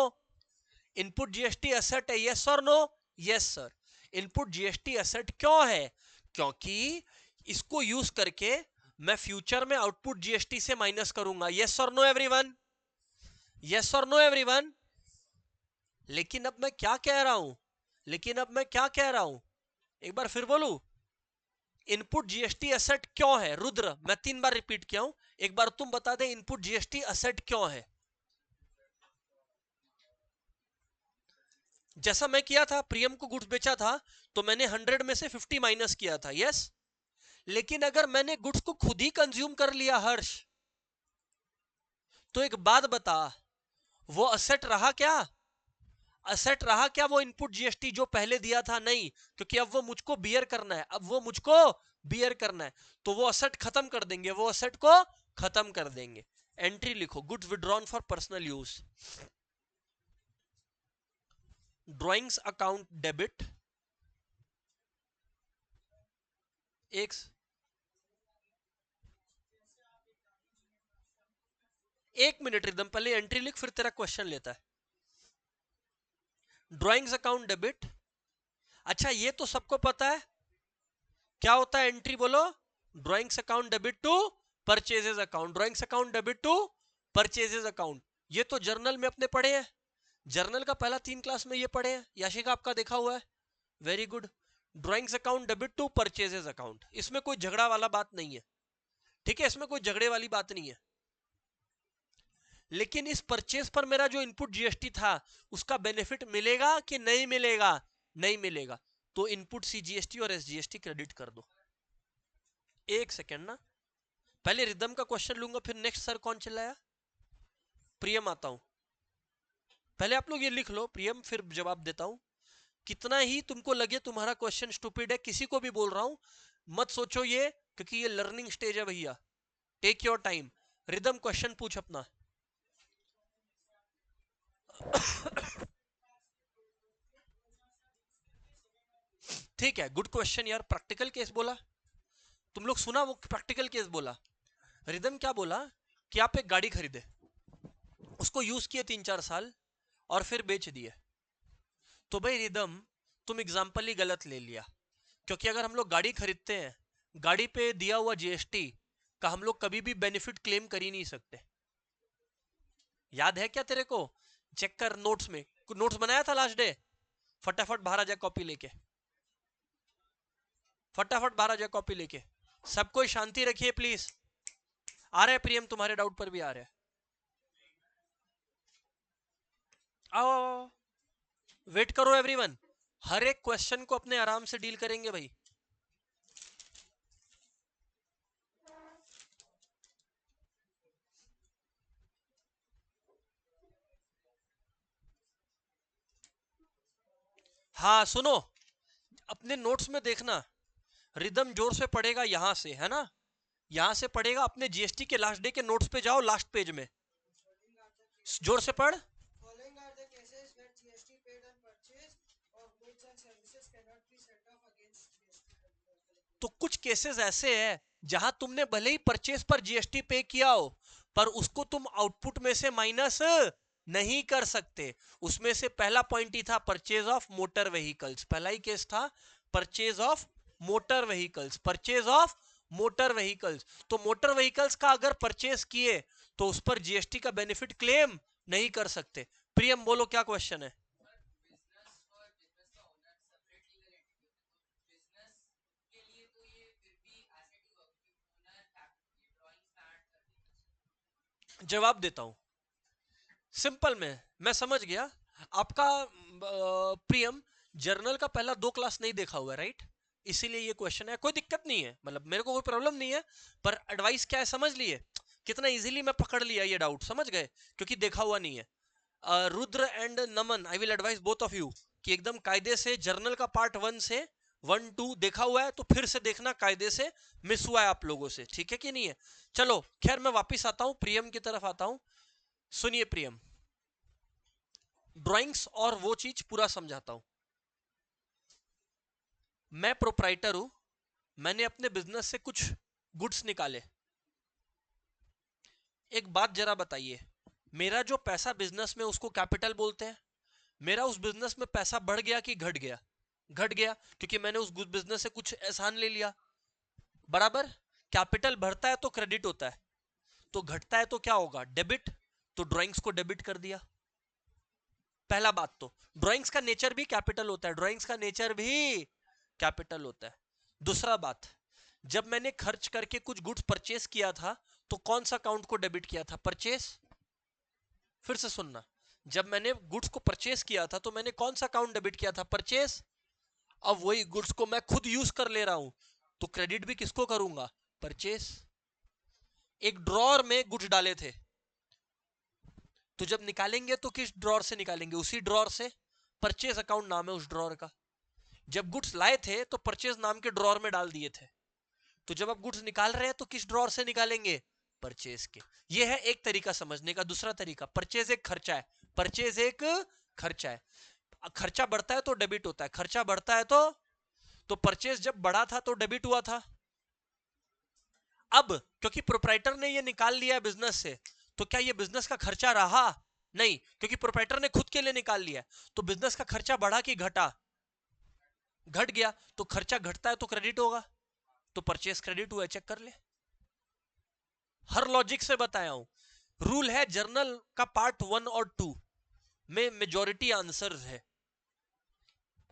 Speaker 1: इनपुट जीएसटी असेट है, यस और no? Yes sir. Input GST asset क्यों है? क्योंकि इसको यूज करके मैं फ्यूचर में आउटपुट जीएसटी से माइनस करूंगा। यस और नो एवरीवन? यस और नो एवरीवन? लेकिन अब मैं क्या कह रहा हूं? लेकिन अब मैं क्या कह रहा हूं? एक बार फिर बोलूं। इनपुट जीएसटी असेट क्यों है? रुद्र, मैं 3 बार रिपीट किया हूं, एक बार तुम बता दे इनपुट जीएसटी असेट क्यों है। जैसा मैं किया था, प्रियम को गुड्स बेचा था तो मैंने 100 में से 50 माइनस किया था, यस। लेकिन अगर मैंने गुड्स को खुद ही कंज्यूम कर लिया हर्ष, तो एक बात बता, वो असेट रहा क्या? असेट रहा क्या वो इनपुट जीएसटी जो पहले दिया था? नहीं, क्योंकि अब वो मुझको बियर करना है, अब वो मुझको बियर करना है, तो वो असेट खत्म कर देंगे, वो असेट को खत्म कर देंगे। एंट्री लिखो, goods withdrawn for personal use. Drawings account debit. एक एक मिनट रिदम, पहले एंट्री लिख, फिर तेरा क्वेश्चन लेता है। ड्रॉइंग्स अकाउंट डेबिट, अच्छा ये तो सबको पता है क्या होता है एंट्री, बोलो। Drawings account debit to purchases account, drawings account debit to purchases account, ये तो जर्नल में अपने पढ़े हैं। जर्नल का पहला 3 क्लास में ये पढ़े हैं, याशिका आपका देखा हुआ है, very good. Drawings account debit to purchases account, इसमें कोई झगड़ा वाला बात नहीं है, ठीक है, इसमें कोई झगड़े वाली बात नहीं है। लेकिन इस परचेज पर मेरा जो इनपुट जीएसटी था उसका बेनिफिट मिलेगा कि नहीं मिलेगा? नहीं मिलेगा, तो इनपुट सी जीएसटी और एसजीएसटी क्रेडिट कर दो। एक सेकेंड ना, पहले रिदम का क्वेश्चन लूंगा, फिर नेक्स्ट सर कौन चिल्लाया? प्रियम आता हूं, पहले आप लोग ये लिख लो प्रियम, फिर जवाब देता हूं। कितना ही तुमको लगे तुम्हारा क्वेश्चन स्टूपिड है, किसी को भी बोल रहा हूं, मत सोचो ये, क्योंकि ये लर्निंग स्टेज है भैया, take your time. Ridham question पूछ अपना। ठीक है, गुड क्वेश्चन यार, प्रैक्टिकल केस बोला, तुम लोग सुना वो प्रैक्टिकल केस बोला। रिदम क्या बोला कि आप एक गाड़ी खरीदे, उसको यूज किए 3-4 साल और फिर बेच दिए, तो भाई रिदम तुम एग्जाम्पल ही गलत ले लिया, क्योंकि अगर हम लोग गाड़ी खरीदते हैं, गाड़ी पे दिया हुआ जीएसटी का हम लोग कभी भी बेनिफिट क्लेम कर ही नहीं सकते। याद है क्या तेरे को? चेक कर नोट्स में, नोट्स बनाया था लास्ट डे, फटाफट बाहर आ जाए कॉपी लेके, फटाफट बाहर आ जाए कॉपी लेके। सब कोई शांति रखिए प्लीज। आ रहा है प्रियम, तुम्हारे डाउट पर भी आ रहा है, आओ आओ आओ। वेट करो एवरीवन, हर एक क्वेश्चन को अपने आराम से डील करेंगे भाई। हाँ सुनो, अपने नोट्स में देखना, रिदम जोर से पढ़ेगा यहां से, है ना, यहां से पढ़ेगा, अपने जीएसटी के लास्ट डे के नोट्स पे जाओ, लास्ट पेज में जोर से पढ़। तो कुछ केसेस ऐसे हैं जहां तुमने भले ही परचेज पर जीएसटी पे किया हो, पर उसको तुम आउटपुट में से माइनस नहीं कर सकते। उसमें से पहला पॉइंट ही था परचेज ऑफ मोटर व्हीकल्स, पहला ही केस था purchase of motor vehicles, purchase of motor vehicles. तो मोटर व्हीकल्स का अगर परचेज किए तो उस पर जीएसटी का बेनिफिट क्लेम नहीं कर सकते। प्रियम बोलो क्या क्वेश्चन है? जवाब देता हूं सिंपल में, मैं समझ गया आपका। प्रियम जर्नल का पहला 2 क्लास नहीं देखा हुआ है, राइट? इसीलिए ये क्वेश्चन है, कोई दिक्कत नहीं है, मतलब मेरे को कोई प्रॉब्लम नहीं है, पर एडवाइस क्या है समझ लिए, कितना इजीली मैं पकड़ लिया ये डाउट, समझ गए, क्योंकि देखा हुआ नहीं है। Rudra and Naman, I will advice both of you कि एकदम कायदे से जर्नल का पार्ट 1 से 1-2 देखा हुआ है तो फिर से देखना, कायदे से मिस हुआ है आप लोगों से, ठीक है कि नहीं है? चलो खैर मैं वापिस आता हूं, प्रियम की तरफ आता हूं। सुनिए प्रियम, ड्राइंग्स और वो चीज पूरा समझाता हूं। मैं प्रोप्राइटर हूं, मैंने अपने बिजनेस से कुछ गुड्स निकाले। एक बात जरा बताइए, मेरा जो पैसा बिजनेस में उसको कैपिटल बोलते हैं। मेरा उस बिजनेस में पैसा बढ़ गया कि घट गया? घट गया, क्योंकि मैंने उस बिजनेस से कुछ एहसान ले लिया। बराबर। कैपिटल बढ़ता है तो क्रेडिट होता है, तो घटता है तो क्या होगा? डेबिट। तो ड्राइंग्स को डेबिट कर दिया। पहला बात तो ड्राइंग्स का नेचर भी कैपिटल होता है, ड्राइंग्स का नेचर भी कैपिटल होता है। दूसरा बात, जब मैंने खर्च करके कुछ गुड्स परचेस किया था तो कौन सा अकाउंट को डेबिट किया था? परचेस। फिर से सुनना, जब मैंने गुड्स को परचेस किया था तो मैंने कौन सा अकाउंट डेबिट किया था? परचेस। अब वही गुड्स को मैं खुद यूज कर ले रहा हूं, तो क्रेडिट भी किसको करूंगा? परचेस। एक ड्रॉर में गुड्स डाले थे, तो जब निकालेंगे तो किस ड्रॉर से निकालेंगे? उसी ड्रॉर से। परचेस अकाउंट नाम है उस ड्रॉर का। जब गुड्स लाए थे तो परचेज नाम के ड्रॉर में डाल दिए थे, तो जब आप गुड्स निकाल रहे हैं तो किस ड्रॉर से निकालेंगे? परचेज के। ये है एक तरीका समझने का। दूसरा तरीका, परचेज एक खर्चा है। परचेज एक खर्चा है। खर्चा बढ़ता है तो डेबिट होता है, खर्चा बढ़ता है तो परचेज जब बढ़ा था तो डेबिट हुआ था। अब क्योंकि प्रोप्राइटर ने ये निकाल लिया बिजनेस से, तो क्या ये बिजनेस का खर्चा रहा? नहीं, क्योंकि प्रोप्राइटर ने खुद के लिए निकाल लिया। तो बिजनेस का खर्चा बढ़ा कि घटा? घट गया। तो खर्चा घटता है तो क्रेडिट होगा, तो परचेस क्रेडिट हुआ। चेक कर ले, हर लॉजिक से बताया हूं। रूल है जर्नल का पार्ट 1 और 2 में मेजॉरिटी आंसर्स है।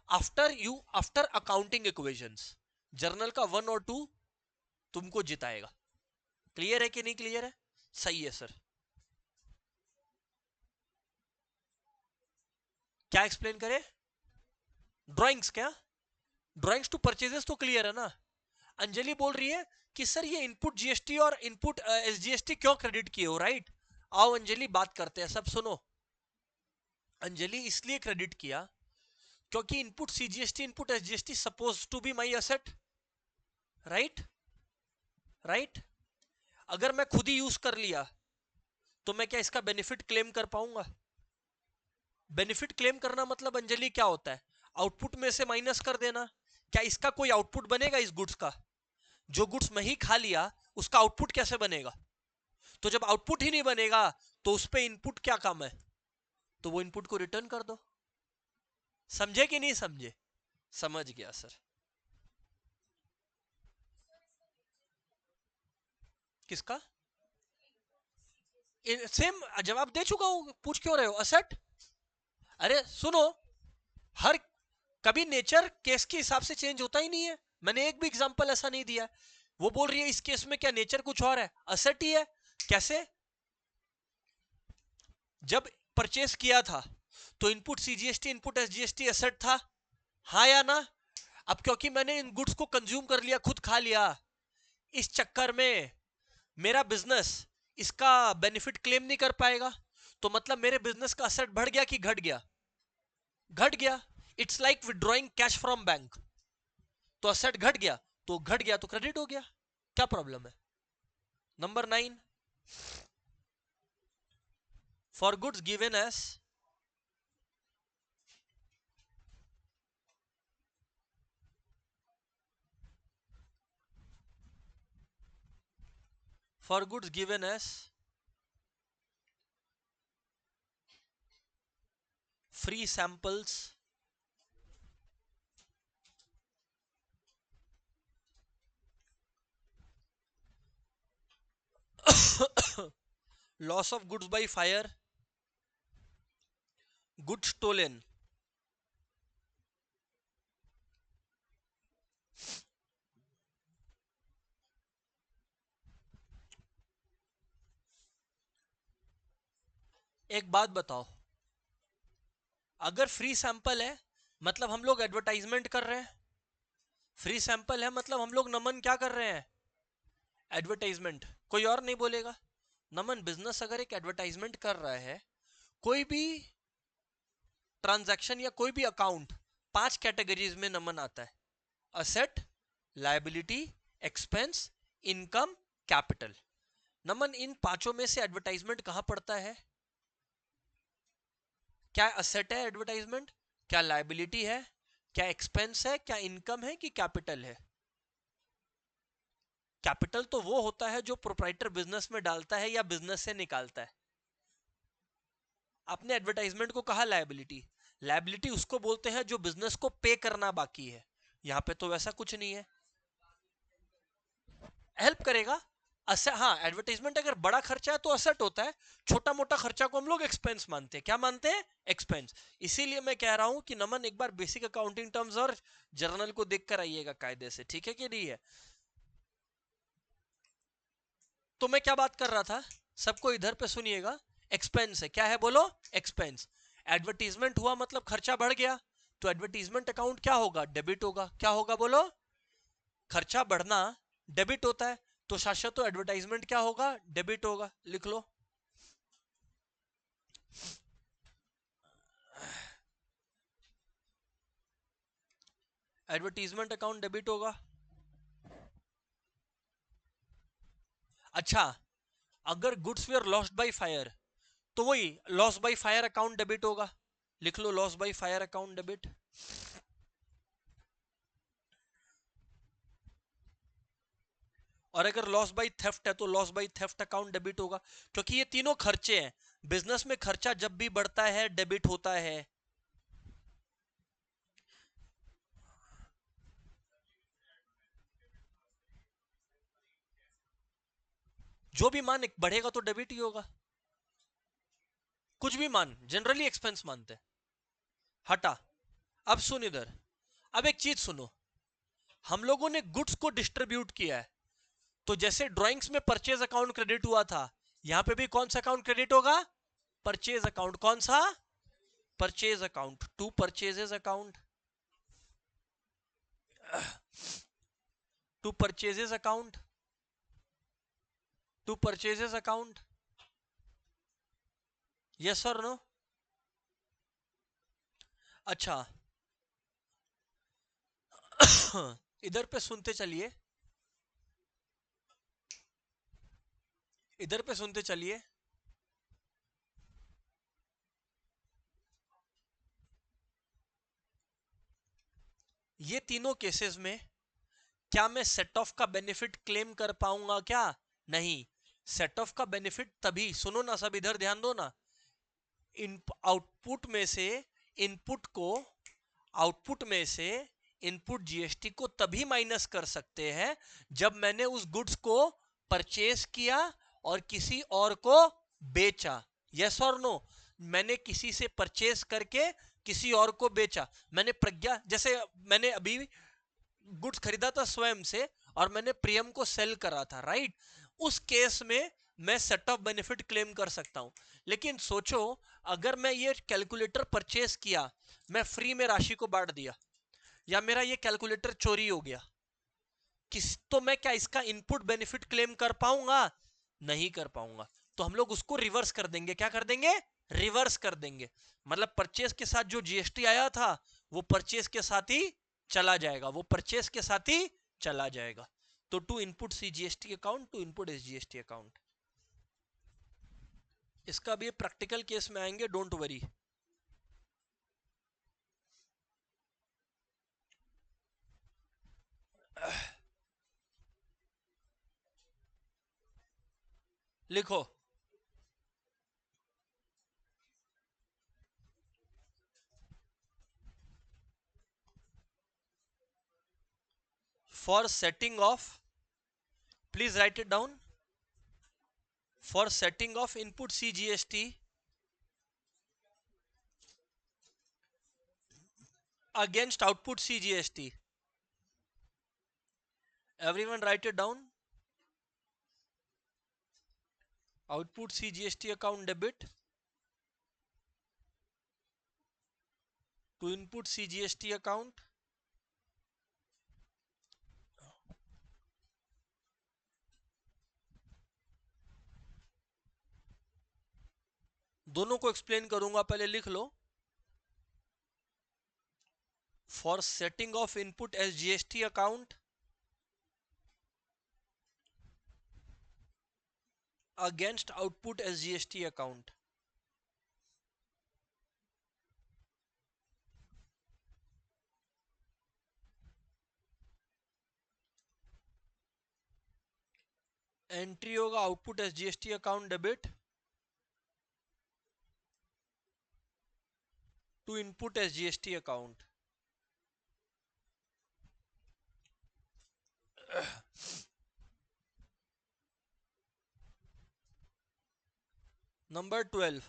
Speaker 1: आफ्टर अकाउंटिंग इक्वेशंस, जर्नल का 1 और 2 तुमको जिताएगा। क्लियर है कि नहीं क्लियर है? सही है सर। क्या एक्सप्लेन करें? ड्राइंग्स क्या? ड्राइंग्स टू परचेजेस तो क्लियर है ना। अंजलि बोल रही है कि सर ये इनपुट जीएसटी और इनपुट एसजीएसटी क्यों क्रेडिट किए हो? राइट। आओ अंजलि बात करते हैं, सब सुनो। अंजलि इसलिए क्रेडिट किया क्योंकि input CGST input SGST suppose to be my asset. Right. Right. अगर मैं खुद ही यूज कर लिया तो मैं क्या इसका बेनिफिट क्लेम कर पाऊंगा? बेनिफिट क्लेम करना मतलब अंजलि क्या होता है? आउटपुट में से माइनस कर देना। क्या इसका कोई आउटपुट बनेगा इस गुड्स का? जो गुड्स मैं ही खा लिया उसका आउटपुट कैसे बनेगा? तो जब आउटपुट ही नहीं बनेगा तो उस पे इनपुट क्या काम है? तो वो इनपुट को रिटर्न कर दो। समझे कि नहीं समझे? समझ गया सर। किसका? सेम जवाब दे चुका हूं, पूछ क्यों रहे हो? असेट। अरे सुनो, हर कभी नेचर केस के हिसाब से चेंज होता ही नहीं है। मैंने एक भी एग्जांपल ऐसा नहीं दिया। वो बोल रही है इस केस में क्या नेचर कुछ और है, असेट ही है। कैसे? जब परचेस किया था तो input CGST input SGST asset था, हाँ या ना? अब क्योंकि मैंने इन गुड्स को कंज्यूम कर लिया, खुद खा लिया, इस चक्कर में मेरा बिजनेस इसका बेनिफिट क्लेम नहीं कर पाएगा। तो मतलब मेरे बिजनेस का असेट बढ़ गया कि घट गया? घट गया। It's like withdrawing cash from bank. तो असेट घट गया, तो घट गया तो क्रेडिट हो गया। क्या प्रॉब्लम है? Number 9, for goods given as for goods given as free samples, loss of goods by fire, goods stolen, एक बात बताओ, अगर फ्री सैंपल है मतलब हम लोग एडवर्टाइजमेंट कर रहे हैं। फ्री सैंपल है मतलब हम लोग नमन क्या कर रहे हैं? एडवर्टाइजमेंट। कोई और नहीं बोलेगा। नमन बिजनेस अगर एक एडवर्टाइजमेंट कर रहा है, कोई भी ट्रांजैक्शन या कोई भी अकाउंट 5 कैटेगरीज में नमन आता है: asset, liability, expense, income, capital. Naman इन पांचों में से एडवर्टाइजमेंट कहां पड़ता है? क्या असेट है एडवर्टाइजमेंट, क्या लायबिलिटी है, क्या एक्सपेंस है, क्या इनकम है कि कैपिटल है? कैपिटल तो वो होता है जो प्रोप्राइटर बिजनेस में डालता है या बिजनेस से निकालता है। आपने एडवर्टाइजमेंट को कहा लायबिलिटी, लायबिलिटी उसको बोलते हैं जो बिजनेस को पे करना बाकी है। यहां पे तो वैसा कुछ नहीं है। हेल्प करेगा। असेट, हाँ, एडवर्टाइजमेंट अगर बड़ा खर्चा है तो असेट होता है, छोटा मोटा खर्चा को हम लोग एक्सपेंस मानते हैं। क्या मानते हैं? एक्सपेंस। इसीलिए मैं कह रहा हूं कि नमन एक बार बेसिक अकाउंटिंग टर्म्स और जर्नल को देख कर आइएगा कायदे से, ठीक है कि नहीं है? तो मैं क्या बात कर रहा था, सबको इधर पे सुनिएगा। एक्सपेंस है, क्या है बोलो? एक्सपेंस। एडवर्टीजमेंट हुआ मतलब खर्चा बढ़ गया, तो एडवर्टीजमेंट अकाउंट क्या होगा? डेबिट होगा। क्या होगा बोलो? खर्चा बढ़ना डेबिट होता है, तो शाश्वत तो एडवर्टाइजमेंट क्या होगा? डेबिट होगा। लिख लो। एडवर्टीजमेंट अकाउंट डेबिट होगा। अच्छा, अगर goods were lost by fire, तो वही loss by fire account debit होगा। लिख लो, loss by fire account debit. और अगर लॉस बाय थेफ्ट है तो loss by theft account debit होगा, क्योंकि ये तीनों खर्चे हैं। बिजनेस में खर्चा जब भी बढ़ता है डेबिट होता है। जो भी मान बढ़ेगा तो डेबिट ही होगा। कुछ भी मान जनरली एक्सपेंस मानते हैं। हटा। अब सुन इधर, अब एक चीज सुनो। हम लोगों ने गुड्स को डिस्ट्रीब्यूट किया है, तो जैसे ड्राइंग्स में परचेज अकाउंट क्रेडिट हुआ था, यहां पे भी कौन सा अकाउंट क्रेडिट होगा? Purchase account. कौन सा? Purchase account. To purchases account, to purchases account, to purchases account. Yes और नो? अच्छा, इधर पे सुनते चलिए, इधर पे सुनते चलिए। ये तीनों केसेस में क्या मैं सेट ऑफ का बेनिफिट क्लेम कर पाऊंगा? क्या? नहीं। सेट ऑफ का बेनिफिट तभी, सुनो ना सब, इधर ध्यान दो ना। इन आउटपुट में से इनपुट को, आउटपुट में से इनपुट जीएसटी को तभी माइनस कर सकते हैं जब मैंने उस गुड्स को परचेज किया और किसी और को बेचा। यस और नो? मैंने किसी से परचेज करके किसी और को बेचा। मैंने प्रज्ञा, जैसे मैंने अभी गुड्स खरीदा था स्वयं से और मैंने प्रियम को सेल करा था, राइट? उस केस में मैं सेट ऑफ बेनिफिट क्लेम कर सकता हूं। लेकिन सोचो, अगर मैं ये कैलकुलेटर परचेज किया, मैं फ्री में राशि को बांट दिया, या मेरा ये कैलकुलेटर चोरी हो गया, किस तो मैं क्या इसका इनपुट बेनिफिट क्लेम कर पाऊंगा? नहीं कर पाऊंगा। तो हम लोग उसको रिवर्स कर देंगे। क्या कर देंगे? रिवर्स कर देंगे। मतलब परचेस के साथ जो जीएसटी आया था वो परचेस के साथ ही चला जाएगा, वो परचेस के साथ ही चला जाएगा। तो to input C GST account, to input S GST account. इसका भी प्रैक्टिकल केस में आएंगे, डोंट वरी। लिखो, for setting off, please write it down. For setting of input CGST against output CGST. Everyone write it down. Output CGST account debit to input CGST account. दोनों को explain करूंगा, पहले लिख लो। For setting of input SGST account against output SGST account. Entry होगा output SGST account debit to input SGST account. Number 12,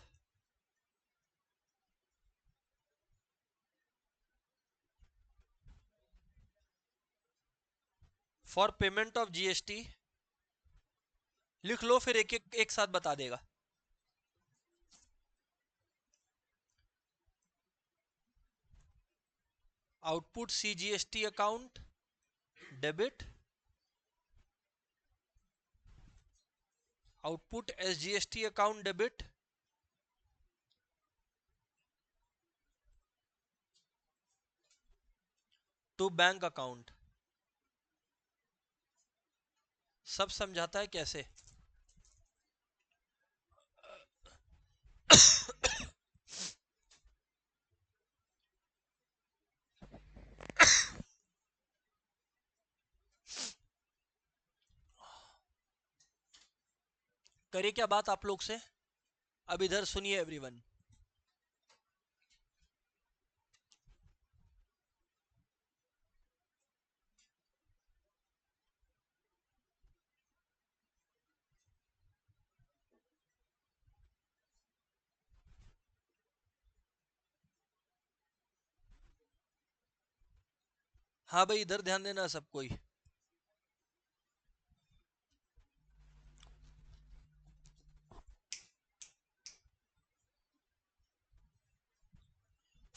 Speaker 1: for payment of GST. लिख लो फिर एक साथ बता देगा। Output CGST account debit, output SGST account debit to bank account. सब समझाता है कैसे। करे क्या बात आप लोग से। अब इधर सुनिए एवरीवन। हाँ भाई इधर ध्यान देना सब कोई।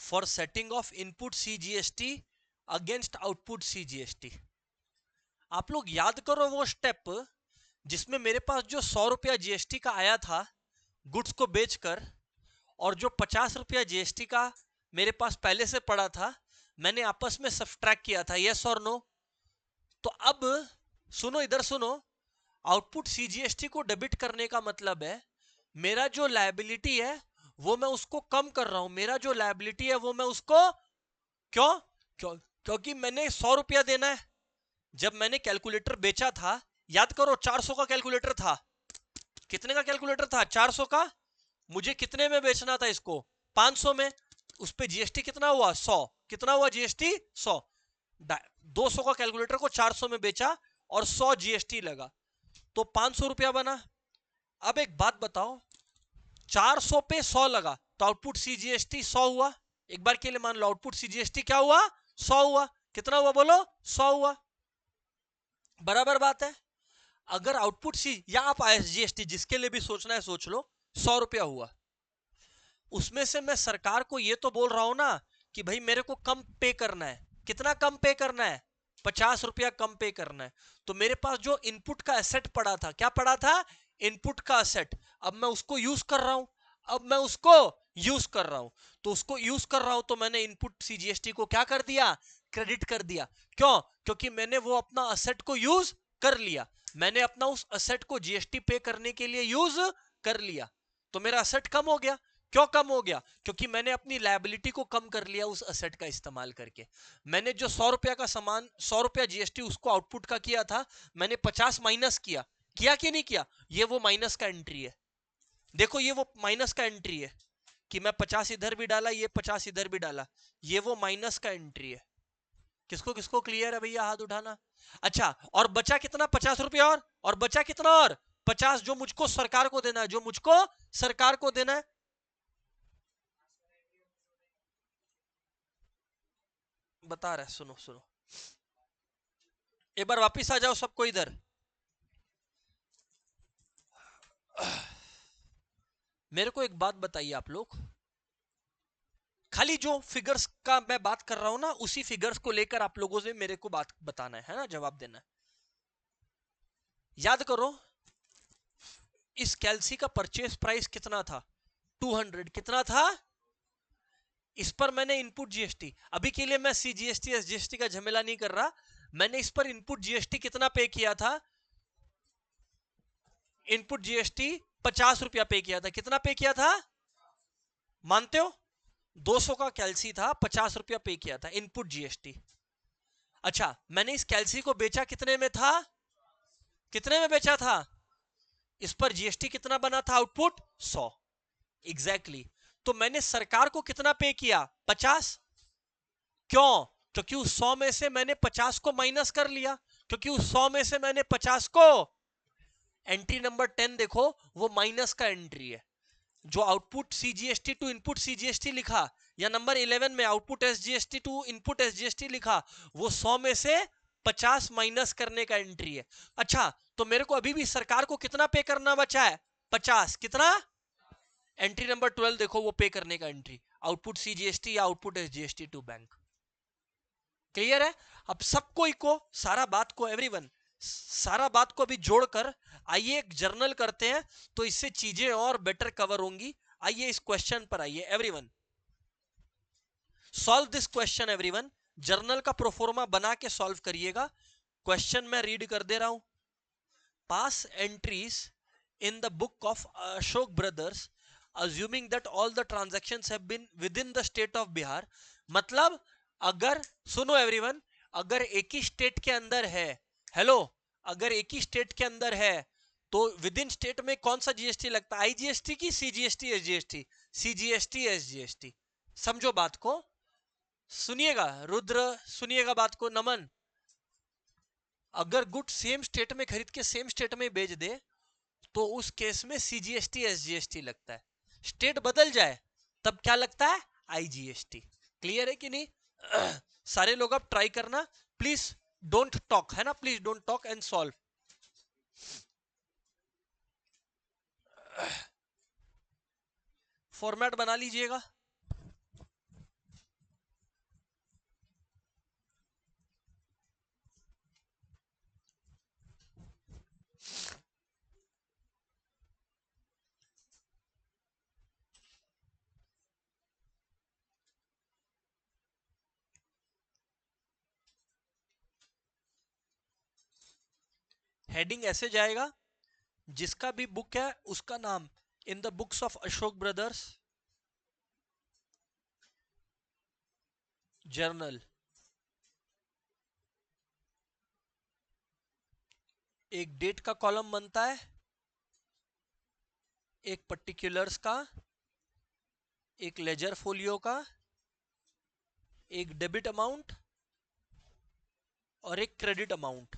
Speaker 1: For setting of input CGST against output CGST. आप लोग याद करो वो स्टेप जिसमें मेरे पास जो 100 रुपया जीएसटी का आया था गुड्स को बेचकर, और जो 50 रुपया जीएसटी का मेरे पास पहले से पड़ा था, मैंने आपस में सब्ट्रैक्ट किया था, यस और नो। तो अब सुनो, इधर सुनो। आउटपुट सीजीएसटी को डेबिट करने का मतलब है मेरा जो लायबिलिटी है वो मैं उसको कम कर रहा हूं। मेरा जो लायबिलिटी है वो मैं उसको क्योंकि मैंने 100 रुपया देना है। जब मैंने कैलकुलेटर बेचा था, याद करो 400 का कैलकुलेटर था। कितने का कैलकुलेटर था? 400 का। मुझे कितने में बेचना था इसको? 500 में। उस पे जीएसटी कितना हुआ? 100। कितना हुआ जीएसटी? 100। 200 का कैलकुलेटर को 400 में बेचा और 100 जीएसटी लगा, तो 500 रुपया बना। अब एक बात बताओ, 400 पे 100 लगा तो आउटपुट सीजीएसटी 100 हुआ। एक बार के लिए मान लो आउटपुट सीजीएसटी क्या हुआ? 100 हुआ। कितना हुआ बोलो? 100 हुआ। बराबर बात है। अगर आउटपुट सी या आप आईएसजीएसटी जिसके लिए भी सोचना है सोच लो, 100 रुपया हुआ। उसमें से मैं सरकार को ये तो बोल रहा हूं ना कि भाई मेरे को कम पे करना है। कितना कम पे करना है? 50 रुपया कम पे करना है। तो मेरे पास जो इनपुट का एसेट पड़ा था, क्या पड़ा था? इनपुट का एसेट। अब मैं उसको यूज कर रहा हूं। तो उसको यूज कर रहा हूं तो मैंने इनपुट सीजीएसटी को क्या कर दिया? क्रेडिट कर दिया। क्यों? क्योंकि मैंने वो अपना एसेट को यूज कर लिया। मैंने अपना उस एसेट को जीएसटी पे करने के लिए यूज कर लिया, तो मेरा एसेट कम हो गया। क्यों कम हो गया? क्योंकि मैंने अपनी लायबिलिटी को कम कर लिया उस एसेट का इस्तेमाल करके। मैंने जो 100 रुपया का सामान, 100 रुपया जीएसटी उसको आउटपुट का किया था, मैंने 50 माइनस किया कि नहीं किया? ये वो माइनस का एंट्री है। देखो ये वो माइनस का एंट्री है कि मैं 50 इधर भी डाला, ये 50 इधर भी डाला, ये वो माइनस का एंट्री है। किसको किसको क्लियर है भैया? हाथ उठाना। अच्छा, और बचा कितना? 50 रुपया। और बचा कितना? और 50 जो मुझको सरकार को देना है, जो मुझको सरकार को देना है। बता रहा है, सुनो सुनो। एक बार वापिस आ जाओ सबको इधर। मेरे को एक बात बताइए आप लोग, खाली जो फिगर्स का मैं बात कर रहा हूं ना, उसी फिगर्स को लेकर आप लोगों से मेरे को बात बताना है ना, जवाब देना है। याद करो इस कैल्सी का परचेस प्राइस कितना था? 200। कितना था? इस पर मैंने इनपुट जीएसटी, अभी के लिए मैं सीजीएसटी एसजीएसटी का झमेला नहीं कर रहा, मैंने इस पर इनपुट जीएसटी कितना पे किया था? इनपुट जीएसटी 50 रुपया पे किया था। कितना पे किया था? मानते हो? 200 का कैल्सी था, 50 रुपया पे किया था इनपुट जीएसटी। अच्छा, मैंने इस कैल्सी को बेचा कितने में था? कितने में बेचा था? इस पर जीएसटी कितना बना था आउटपुट 100। Exactly exactly. तो मैंने सरकार को कितना पे किया 50। क्यों? क्योंकि उस 100 में से मैंने 50 को माइनस कर लिया, क्योंकि उस 100 में से मैंने 50 को, एंट्री नंबर 10 देखो वो माइनस का एंट्री है। जो output CGST to input CGST लिखा, या नंबर 11 में output SGST to input SGST लिखा, वो 100 में से 50 माइनस करने का एंट्री है। अच्छा, तो मेरे को अभी भी सरकार को कितना पे करना बचा है 50। कितना? एंट्री नंबर 12 देखो वो पे करने का एंट्री, आउटपुट सीजीएसटी या output SGST to bank. Clear है? अब सबको को सारा बात को एवरीवन सारा बात को अभी जोड़कर आइए एक जर्नल करते हैं, तो इससे चीजें और बेटर कवर होंगी। आइए इस क्वेश्चन पर आइए everyone, solve this question everyone. Journal का प्रोफोर्मा बना के सॉल्व करिएगा। क्वेश्चन मैं रीड कर दे रहा हूं। पास entries in the book of Ashok brothers assuming that all the transactions have been within the state of Bihar। मतलब अगर सुनो एवरीवन, अगर एक ही स्टेट के अंदर है, हेलो, अगर एक ही स्टेट के अंदर है तो विद इन स्टेट में कौन सा जीएसटी लगता है, आईजीएसटी की सीजीएसटी एसजीएसटी? CGST SGST. समझो बात को, सुनिएगा रुद्र, सुनिएगा बात को नमन। अगर गुड सेम स्टेट में खरीद के सेम स्टेट में बेच दे तो उस केस में सीजीएसटी एसजीएसटी लगता है। स्टेट बदल जाए तब क्या लगता है, आईजीएसटी। क्लियर है कि नहीं? सारे लोग अब ट्राई करना प्लीज, डोंट टॉक, है ना, please don't talk and solve. Format बना लीजिएगा। हेडिंग ऐसे जाएगा, जिसका भी बुक है उसका नाम, in the books of Ashok brothers journal. एक डेट का कॉलम बनता है, एक पर्टिकुलर्स का, एक लेजर फोलियो का, एक डेबिट अमाउंट और एक क्रेडिट अमाउंट।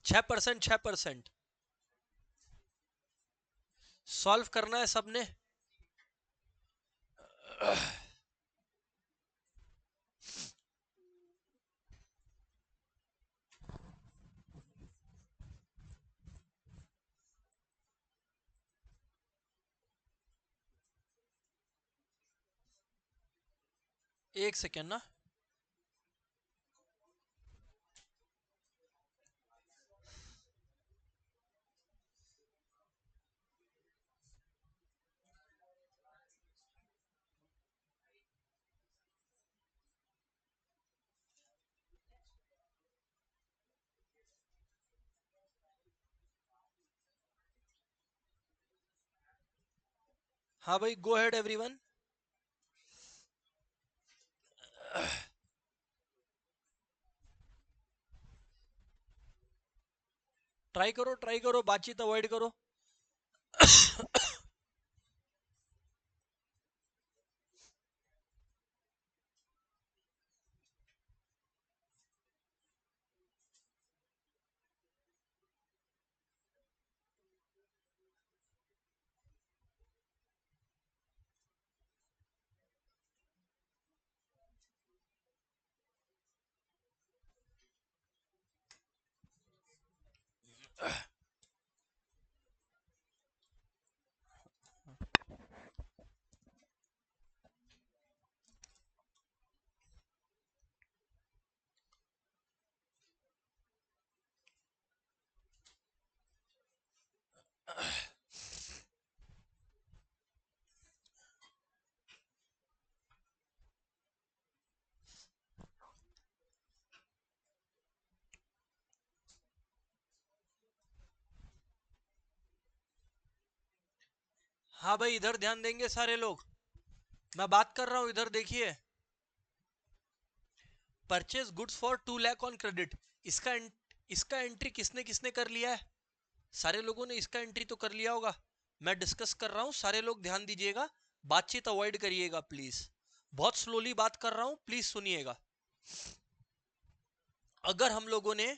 Speaker 1: छह परसेंट सॉल्व करना है सबने। एक सेकेंड ना, हाँ भाई, गो हेड एवरीवन। ट्राई करो, बातचीत अवॉइड करो। हाँ भाई, इधर ध्यान देंगे सारे लोग, मैं बात कर रहा हूं, इधर देखिए। Purchase goods for 2 lakh on credit, इसका इसका एंट्री किसने किसने कर लिया है? सारे लोगों ने इसका एंट्री तो कर लिया होगा। मैं डिस्कस कर रहा हूं, सारे लोग ध्यान दीजिएगा, बातचीत अवॉइड करिएगा प्लीज। बहुत स्लोली बात कर रहा हूं, प्लीज सुनिएगा। अगर हम लोगों ने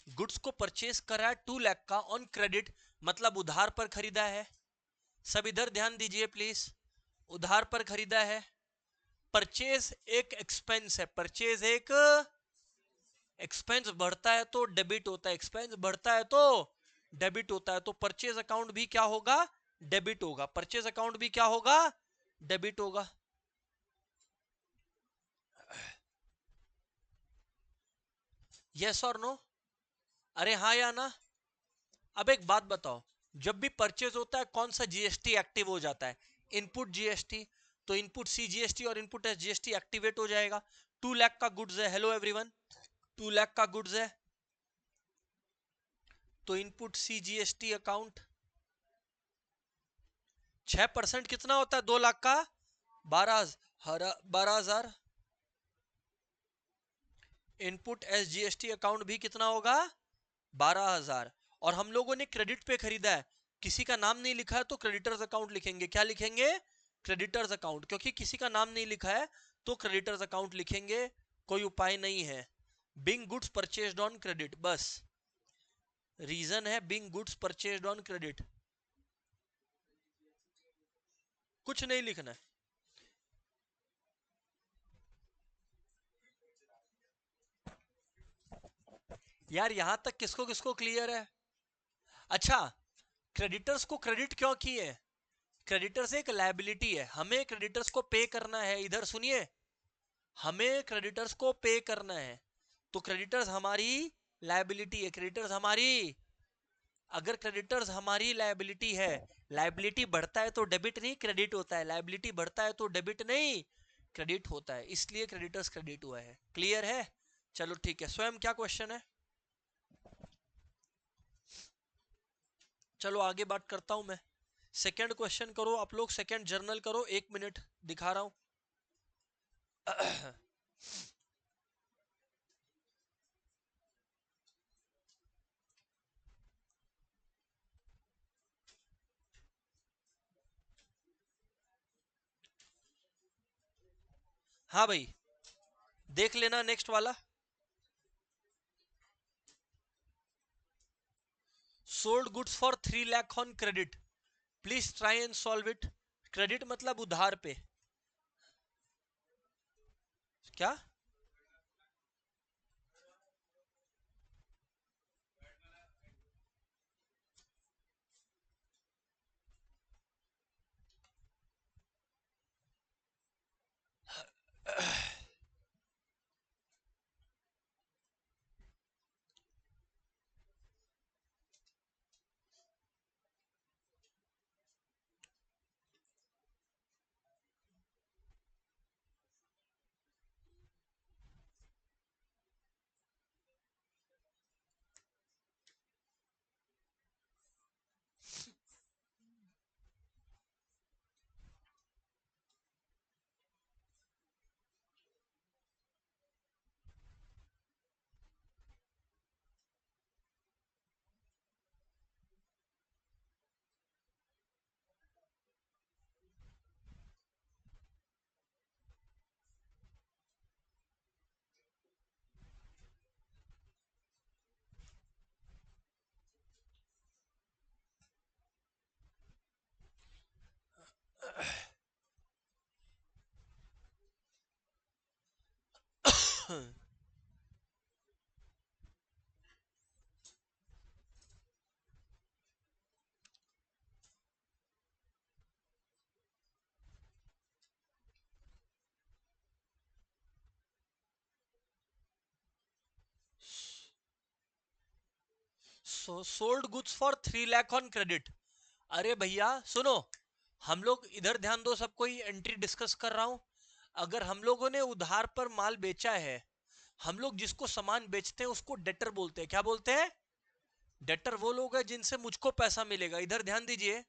Speaker 1: गुड्स को परचेज करा है 2 लाख का ऑन क्रेडिट, मतलब उधार पर खरीदा है। सब इधर ध्यान दीजिए प्लीज, उधार पर खरीदा है। परचेज एक एक्सपेंस है, परचेज एक एक्सपेंस, बढ़ता है तो डेबिट होता है, एक्सपेंस बढ़ता है तो डेबिट होता है, तो परचेज अकाउंट भी क्या होगा? डेबिट होगा। परचेज अकाउंट भी क्या होगा? डेबिट होगा। यस और नो? अरे हाँ या ना? अब एक बात बताओ, जब भी परचेज होता है कौन सा जीएसटी एक्टिव हो जाता है? Input GST. तो इनपुट सी जीएसटी और इनपुट एस जीएसटी एक्टिवेट हो जाएगा। 2 लाख का गुड्स है, हेलो एवरीवन, 2 लाख का गुड्स है, तो इनपुट सी जीएसटी अकाउंट 6% कितना होता है 2 लाख का? 12,000। इनपुट एस जीएसटी अकाउंट भी कितना होगा? 12,000। और हम लोगों ने क्रेडिट पे खरीदा है, किसी का नाम नहीं लिखा है तो क्रेडिटर्स अकाउंट लिखेंगे। क्या लिखेंगे? क्रेडिटर्स अकाउंट, क्योंकि किसी का नाम नहीं लिखा है तो क्रेडिटर्स अकाउंट लिखेंगे। कोई उपाय नहीं है। Bing goods purchased on credit, बस रीजन है Bing goods purchased on credit, कुछ नहीं लिखना है। यार यहां तक किसको किसको क्लियर है? अच्छा, क्रेडिटर्स को क्रेडिट क्यों किए? क्रेडिटर्स एक लायबिलिटी है, हमें क्रेडिटर्स को पे करना है। इधर सुनिए, हमें क्रेडिटर्स को पे करना है, तो क्रेडिटर्स हमारी लायबिलिटी है। क्रेडिटर्स हमारी, अगर क्रेडिटर्स हमारी लायबिलिटी है, लायबिलिटी बढ़ता है तो डेबिट नहीं क्रेडिट होता है, लायबिलिटी बढ़ता है तो डेबिट नहीं क्रेडिट होता है, इसलिए क्रेडिटर्स क्रेडिट हुआ है। क्लियर है? चलो ठीक है। स्वयं क्या क्वेश्चन है? चलो आगे बात करता हूं मैं। सेकंड क्वेश्चन करो आप लोग, सेकंड जर्नल करो, 1 मिनट दिखा रहा हूं। हाँ भाई, देख लेना नेक्स्ट वाला। Sold goods for 3 lakh on credit, please try and solve it. Credit मतलब उधार पे। क्या? Sold goods for 3 lakh on credit. अरे भैया सुनो, हम लोग इधर ध्यान दो, सबको ही एंट्री डिस्कस कर रहा हूं। अगर हम लोगों ने उधार पर माल बेचा है, हम लोग जिसको सामान बेचते हैं उसको डेटर बोलते हैं। क्या बोलते हैं? डेटर वो लोग हैं जिनसे मुझको पैसा मिलेगा। इधर ध्यान दीजिए,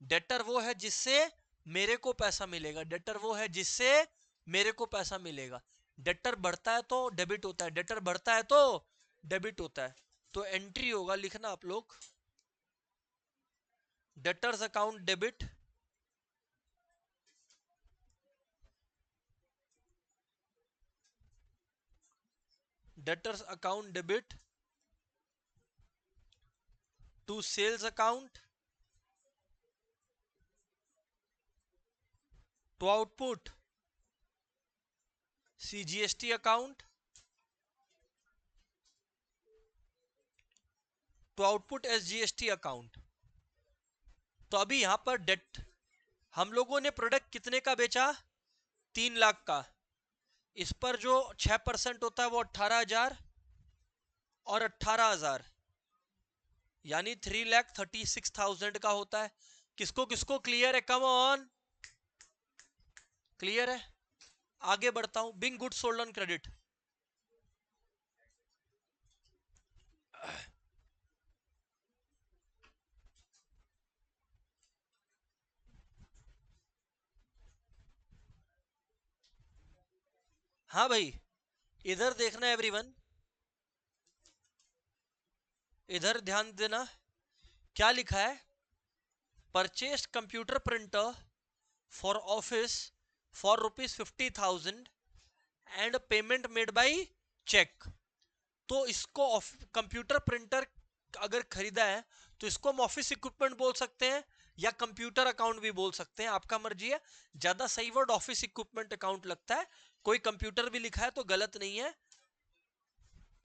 Speaker 1: डेटर वो है जिससे मेरे को पैसा मिलेगा, डेटर वो है जिससे मेरे को पैसा मिलेगा। डेटर बढ़ता है तो डेबिट होता है, डेटर बढ़ता है तो डेबिट होता है। तो एंट्री होगा, लिखना आप लोग, debtors account debit, debtors account debit to sales account to output CGST account to output SGST account. तो अभी यहां पर डेट, हम लोगों ने प्रोडक्ट कितने का बेचा, 3 लाख का। इस पर जो 6% होता है वो 18,000 और 18,000, यानी 3,36,000 का होता है। किसको किसको क्लियर है, कम ऑन, क्लियर है? आगे बढ़ता हूं। Bing good sold on credit, हाँ भाई, इधर देखना एवरीवन, इधर ध्यान देना। क्या लिखा है, purchased computer printer for office for ₹50,000 and payment made by cheque. तो इसको कंप्यूटर प्रिंटर अगर खरीदा है तो इसको हम ऑफिस इक्विपमेंट बोल सकते हैं या कंप्यूटर अकाउंट भी बोल सकते हैं, आपका मर्जी है। ज्यादा सही वर्ड ऑफिस इक्विपमेंट अकाउंट लगता है। कोई कंप्यूटर भी लिखा है तो गलत नहीं है,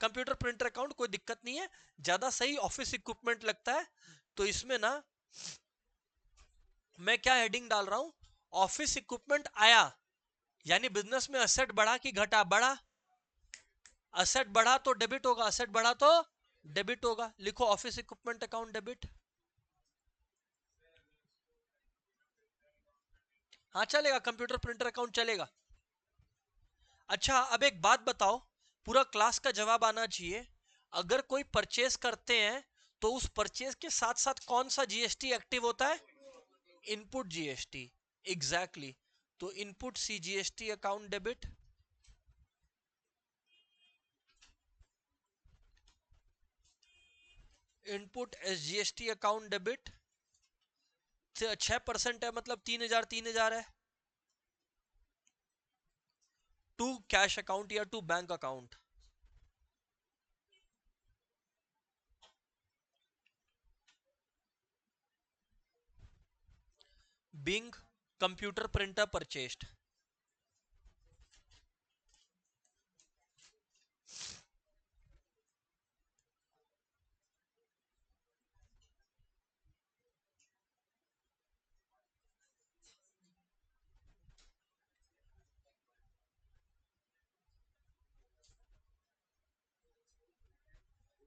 Speaker 1: कंप्यूटर प्रिंटर अकाउंट कोई दिक्कत नहीं है, ज्यादा सही ऑफिस इक्विपमेंट लगता है। तो इसमें ना मैं क्या हेडिंग डाल रहा हूं, ऑफिस इक्विपमेंट आया, यानी बिजनेस में असेट बढ़ा कि घटा, बढ़ा। असेट बढ़ा तो डेबिट होगा, असेट बढ़ा तो डेबिट होगा। लिखो ऑफिस इक्विपमेंट अकाउंट डेबिट। हाँ चलेगा, कंप्यूटर प्रिंटर अकाउंट चलेगा। अच्छा अब एक बात बताओ, पूरा क्लास का जवाब आना चाहिए। अगर कोई परचेस करते हैं तो उस परचेस के साथ साथ कौन सा जीएसटी एक्टिव होता है, इनपुट जीएसटी, एग्जैक्टली। तो input C GST account debit, input S GST account debit. 6% है मतलब 3,000 है, टू कैश अकाउंट या to bank account. Being computer printer purchased,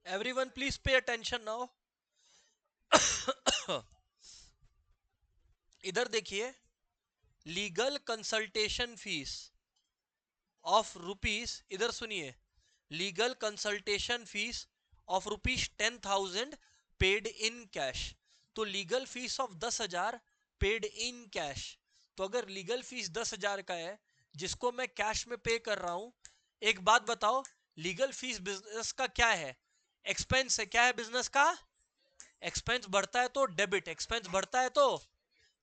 Speaker 1: everyone please pay attention now. इधर देखिए, legal consultation fees of rupees, इधर सुनिए, legal consultation fees of ₹10,000 paid in cash. तो legal fees of 10,000 paid in cash. तो अगर legal fees 10,000 का है जिसको मैं कैश में पे कर रहा हूं, एक बात बताओ, लीगल फीस बिजनेस का क्या है, एक्सपेंस है। क्या है बिजनेस का, एक्सपेंस बढ़ता है तो डेबिट, एक्सपेंस बढ़ता है तो,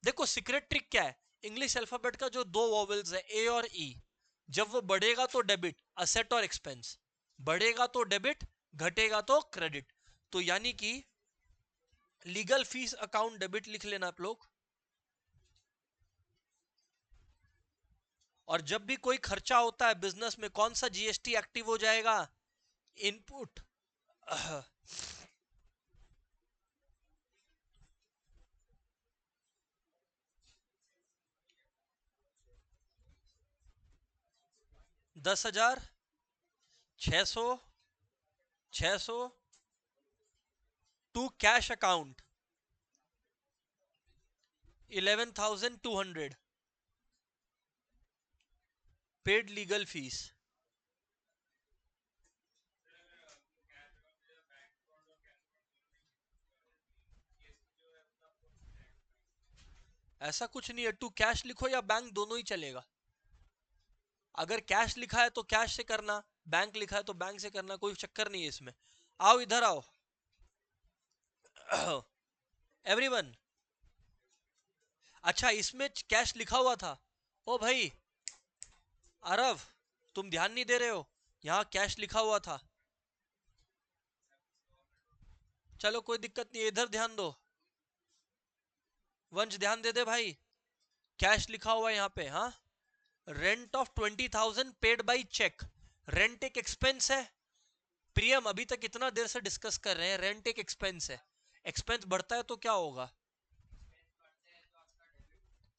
Speaker 1: देखो सीक्रेट ट्रिक क्या है, इंग्लिश अल्फाबेट का जो दो वॉवेल्स है ए और ई, जब वो बढ़ेगा तो डेबिट, असेट और एक्सपेंस, बढ़ेगा तो डेबिट, घटेगा तो क्रेडिट। तो यानी कि लीगल फीस अकाउंट डेबिट लिख लेना आप लोग। और जब भी कोई खर्चा होता है बिजनेस में, कौन सा जीएसटी एक्टिव हो जाएगा, input 10,000, 600, 600 to cash account 11,200 paid legal fees. ऐसा कुछ नहीं है, टू कैश लिखो या बैंक दोनों ही चलेगा। अगर कैश लिखा है तो कैश से करना, बैंक लिखा है तो बैंक से करना, कोई चक्कर नहीं है इसमें। आओ इधर आओ एवरीवन। अच्छा इसमें कैश लिखा हुआ था। ओ भाई आरव, तुम ध्यान नहीं दे रहे हो, यहाँ कैश लिखा हुआ था। चलो कोई दिक्कत नहीं, इधर ध्यान दो। वंश ध्यान दे दे भाई, कैश लिखा हुआ है यहाँ पे। हाँ, rent of 20,000 paid by cheque. Rent एक एक्सपेंस है। प्रियम अभी तक इतना देर से डिस्कस कर रहे हैं, रेंट एक एक्सपेंस है। एक्सपेंस बढ़ता है तो क्या होगा?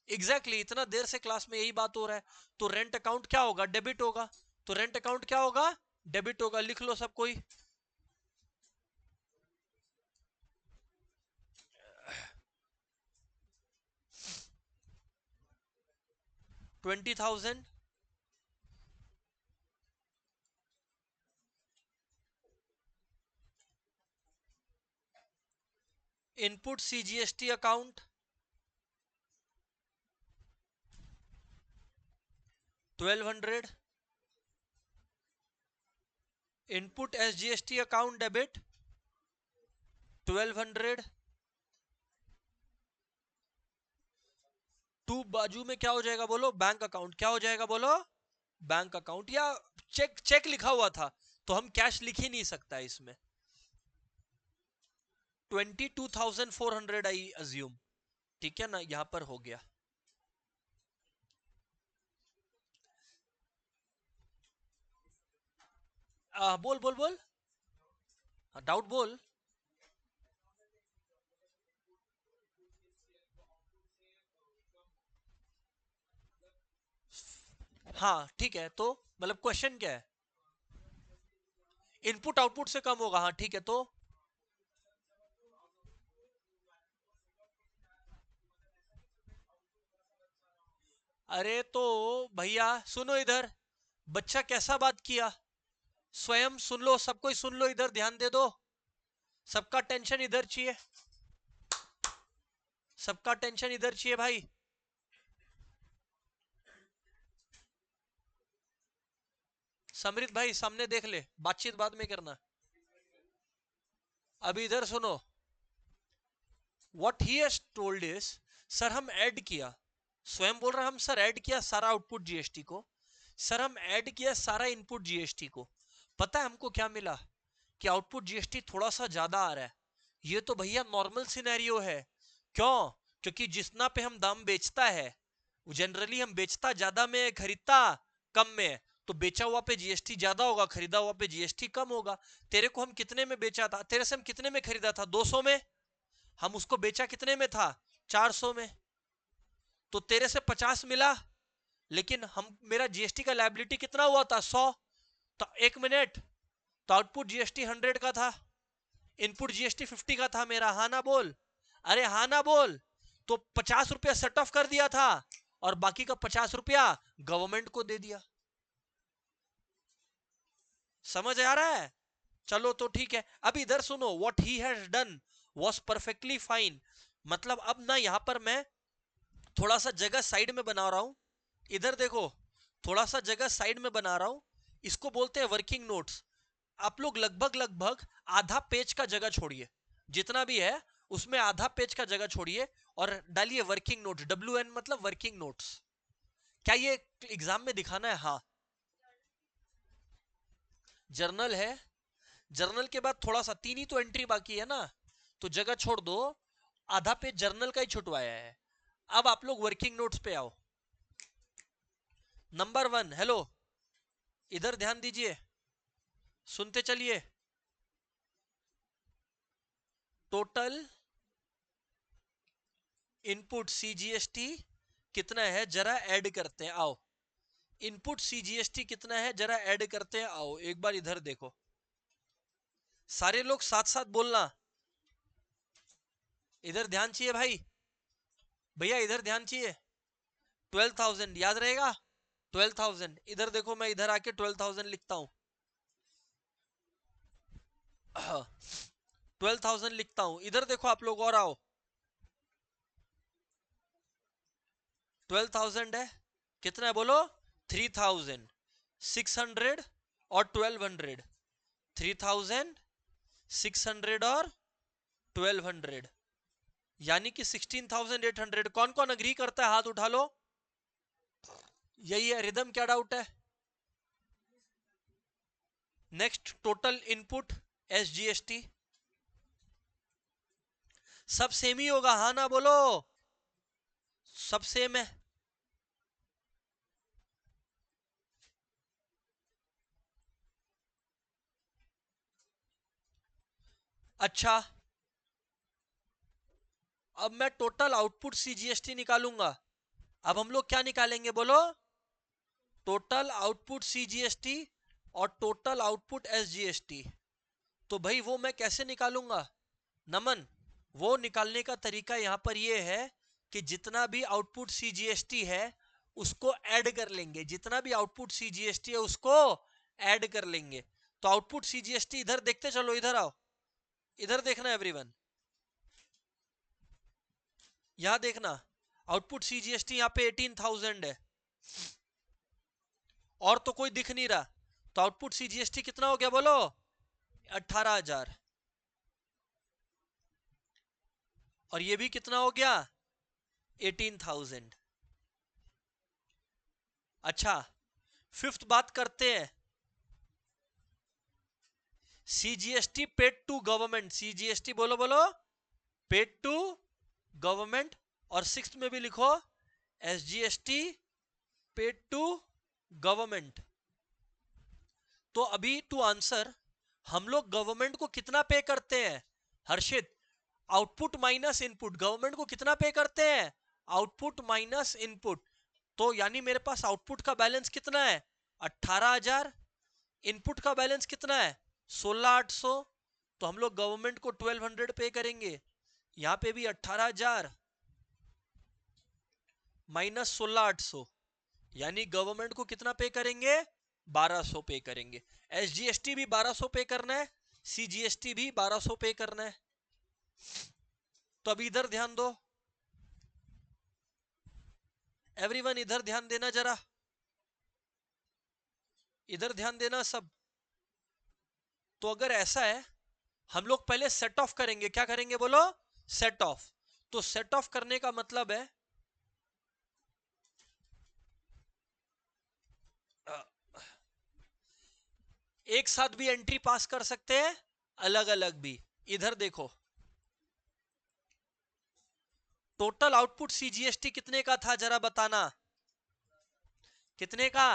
Speaker 1: एग्जैक्टली exactly, इतना देर से क्लास में यही बात हो रहा है। तो रेंट अकाउंट क्या होगा? डेबिट होगा। तो रेंट अकाउंट क्या होगा? डेबिट होगा। लिख लो सब कोई। 20,000 input CGST account 1200 input SGST account debit 1200 to बाजू में क्या हो जाएगा बोलो? Bank account. क्या हो जाएगा बोलो? Bank account. या चेक, चेक लिखा हुआ था तो हम कैश लिख ही नहीं सकता इसमें। 22,400 आई अज्यूम, ठीक है ना, यहां पर हो गया। बोल बोल बोल, डाउट बोल। हाँ ठीक है, तो मतलब क्वेश्चन क्या है? इनपुट आउटपुट से कम होगा, हाँ ठीक है तो। अरे तो भैया सुनो इधर, बच्चा कैसा बात किया, स्वयं सुन लो, सब कोई सुन लो, इधर ध्यान दे दो। सबका टेंशन इधर चाहिए, सबका टेंशन इधर चाहिए भाई। समृद्ध भाई सामने देख ले, बातचीत बाद में करना। अभी इधर सुनो, what he has told is, sir हम ऐड किया, स्वयं बोल रहा हम सर ऐड किया सारा आउटपुट जीएसटी को, सर हम ऐड किया सारा इनपुट जीएसटी को। पता है हमको क्या मिला? कि आउटपुट जीएसटी थोड़ा सा ज्यादा आ रहा है। ये तो भैया नॉर्मल सिनेरियो है। क्यों? क्योंकि जितना पे हम दाम बेचता है, जनरली हम बेचता ज्यादा में, खरीदता कम में। तो बेचा हुआ पे जीएसटी ज्यादा होगा, खरीदा हुआ पे जीएसटी कम होगा। तेरे को हम कितने में बेचा था? तेरे से हम कितने में खरीदा था? 200 में। हम उसको बेचा कितने में था? 400 में। तो तेरे से 50 मिला, लेकिन हम, मेरा जीएसटी का लायबिलिटी कितना हुआ था? 100। तो एक मिनट, तो आउटपुट जीएसटी 100 का था, इनपुट जीएसटी 50 का था मेरा। हाँ ना बोल, अरे हाँ ना बोल। तो 50 रुपया सेट ऑफ कर दिया था, और बाकी का 50 रुपया गवर्नमेंट को दे दिया। समझ आ रहा है? चलो तो ठीक है। अब इधर सुनो, what he has done was perfectly fine. मतलब अब ना यहां पर मैं थोड़ा सा जगह साइड में बना रहा हूं। इधर देखो, थोड़ा सा जगह साइड में बना रहा हूं। इसको बोलते हैं वर्किंग नोट्स। आप लोग लगभग लगभग आधा पेज का जगह छोड़िए, जितना भी है उसमें आधा पेज का जगह छोड़िए, और डालिए वर्किंग नोट्स। WN मतलब वर्किंग नोट्स। क्या ये एग्जाम में दिखाना है? हाँ। जर्नल है, जर्नल के बाद थोड़ा सा, तीन ही तो एंट्री बाकी है ना, तो जगह छोड़ दो। आधा पेज जर्नल का ही छुटवाया है। अब आप लोग वर्किंग नोट्स पे आओ। नंबर 1, हेलो, इधर ध्यान दीजिए, सुनते चलिए। टोटल इनपुट सीजीएसटी कितना है जरा ऐड करते हैं, आओ। इनपुट सीजीएसटी कितना है जरा ऐड करते हैं, आओ एक बार इधर देखो। सारे लोग साथ साथ बोलना। इधर ध्यान चाहिए भाई, भैया इधर ध्यान चाहिए। 12,000 याद रहेगा? 12,000 इधर देखो, मैं इधर आके 12,000 लिखता हूं। 12,000 लिखता हूं, इधर देखो आप लोग और आओ। 12,000 है, कितना है बोलो? 3,000, 600 और 1200, 3,000, 600 और 1200, यानी कि 16,800। कौन कौन अग्री करता है? हाथ उठा लो। यही है रिदम, क्या डाउट है? नेक्स्ट, टोटल इनपुट SGST, सब सेम ही होगा, हाँ ना बोलो? सब सेम है। अच्छा, अब मैं टोटल आउटपुट CGST निकालूंगा। अब हम लोग क्या निकालेंगे बोलो? टोटल आउटपुट CGST और टोटल आउटपुट SGST। तो भाई वो मैं कैसे निकालूंगा नमन? वो निकालने का तरीका यहां पर ये है कि जितना भी आउटपुट CGST है उसको ऐड कर लेंगे, जितना भी आउटपुट CGST है उसको ऐड कर लेंगे। तो आउटपुट CGST इधर देखते चलो, इधर आओ, इधर देखना एवरीवन, यहां देखना। आउटपुट CGST यहां पे 18,000 है और तो कोई दिख नहीं रहा, तो आउटपुट CGST कितना हो गया बोलो? 18,000। और ये भी कितना हो गया? 18,000। अच्छा, फिफ्थ बात करते हैं, CGST paid to government. CGST बोलो बोलो, पेड टू गवर्नमेंट। और सिक्स्थ में भी लिखो SGST पेड टू गवर्नमेंट। तो अभी टू आंसर, हम लोग गवर्नमेंट को कितना पे करते हैं Harshit? Output minus input. Government को कितना पे करते हैं? Output minus input. तो यानी मेरे पास आउटपुट का बैलेंस कितना है? 18,000। इनपुट का बैलेंस कितना है? 16,800। तो हम लोग गवर्नमेंट को 1200 पे करेंगे। यहां पे भी 18,000 माइनस 16,800, यानी गवर्नमेंट को कितना पे करेंगे? 1,200 पे करेंगे। SGST भी 1,200 पे करना है, CGST भी 1,200 पे करना है। तो अभी इधर ध्यान दो एवरीवन, इधर ध्यान देना जरा, इधर ध्यान देना सब। तो अगर ऐसा है, हम लोग पहले सेट ऑफ करेंगे। क्या करेंगे बोलो? Set of. तो सेट ऑफ करने का मतलब है एक साथ भी एंट्री पास कर सकते हैं, अलग अलग भी। इधर देखो, टोटल आउटपुट CGST कितने का था जरा बताना? कितने का?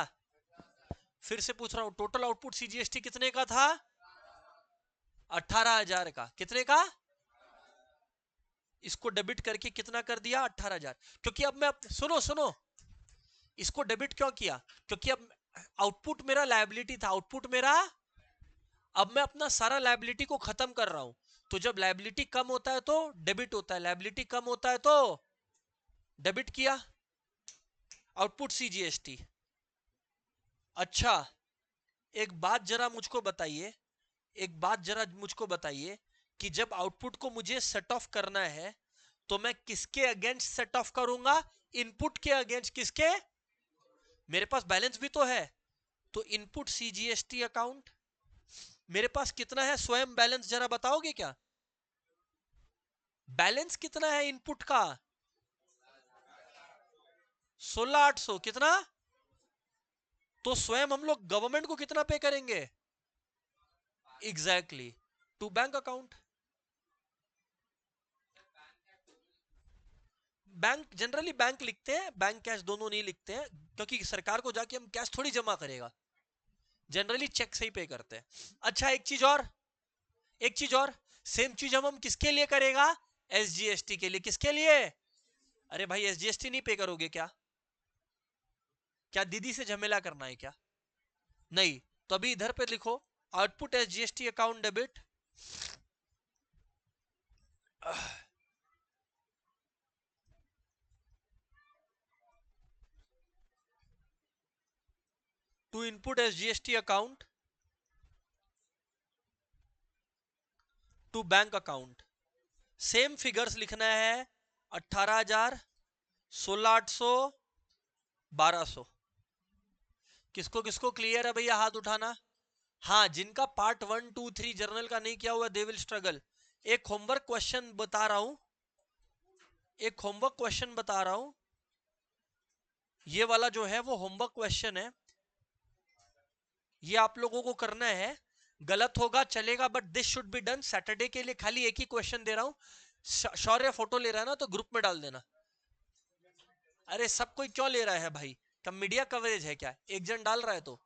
Speaker 1: फिर से पूछ रहा हूं, टोटल आउटपुट CGST कितने का था? 18,000 का। कितने का? इसको डेबिट करके कितना कर दिया? 18,000। क्योंकि अब मैं सुनो सुनो, इसको डेबिट क्यों किया? क्योंकि अब आउटपुट मेरा लायबिलिटी था, आउटपुट मेरा, अब मैं अपना सारा लायबिलिटी को खत्म कर रहा हूं। तो जब लायबिलिटी कम होता है तो डेबिट होता है, लायबिलिटी कम होता है तो डेबिट किया आउटपुट CGST। अच्छा, एक बात जरा मुझको बताइए, एक बात जरा मुझको बताइए कि जब आउटपुट को मुझे सेट ऑफ करना है तो मैं किसके अगेंस्ट सेट ऑफ करूंगा? इनपुट के अगेंस्ट। किसके? मेरे पास बैलेंस भी तो है, तो इनपुट CGST अकाउंट। मेरे पास कितना है स्वयं बैलेंस जरा बताओगे क्या? बैलेंस कितना है इनपुट का? 16,800। कितना? तो स्वयं हम लोग गवर्नमेंट को कितना पे करेंगे? Exactly, to bank account. Bank generally bank लिखते हैं, बैंक कैश दोनों नहीं लिखते हैं, क्योंकि सरकार को जाके हम कैश थोड़ी जमा करेगा, जनरली चेक से ही पे करते हैं। अच्छा, एक चीज और, एक चीज और, सेम चीज हम किसके लिए करेगा? SGST के लिए। किसके लिए? अरे भाई, SGST नहीं पे करोगे क्या? क्या दीदी से झमेला करना है क्या? नहीं। तो अभी इधर पे लिखो, output SGST account debit to input SGST account to bank account. Same figures लिखना है, 18,000, 16,800 1200। किसको किसको क्लियर है भैया, हाथ उठाना। हाँ, जिनका पार्ट 1 2 3 जर्नल का नहीं किया हुआ, दे विल स्ट्रगल। एक होमवर्क क्वेश्चन बता रहा हूं, एक होमवर्क क्वेश्चन बता रहा हूं। ये वाला जो है वो होमवर्क क्वेश्चन है, ये आप लोगों को करना है। गलत होगा चलेगा, but this should be done. Saturday के लिए खाली एक ही क्वेश्चन दे रहा हूं। शौर्य फोटो ले रहा है ना, तो ग्रुप में डाल देना। अरे सब कोई क्यों ले रहा है भाई, क्या मीडिया कवरेज है क्या, एक जन डाल रहा है तो।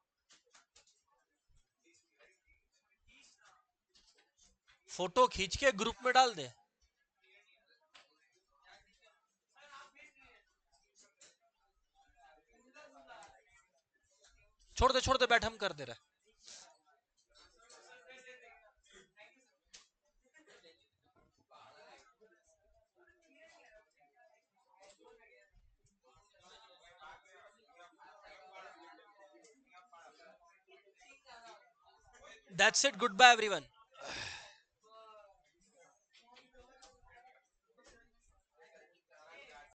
Speaker 1: फोटो खींच के ग्रुप में डाल दे। छोड़ दे बैठ, हम कर दे रहे। That's it, goodbye everyone.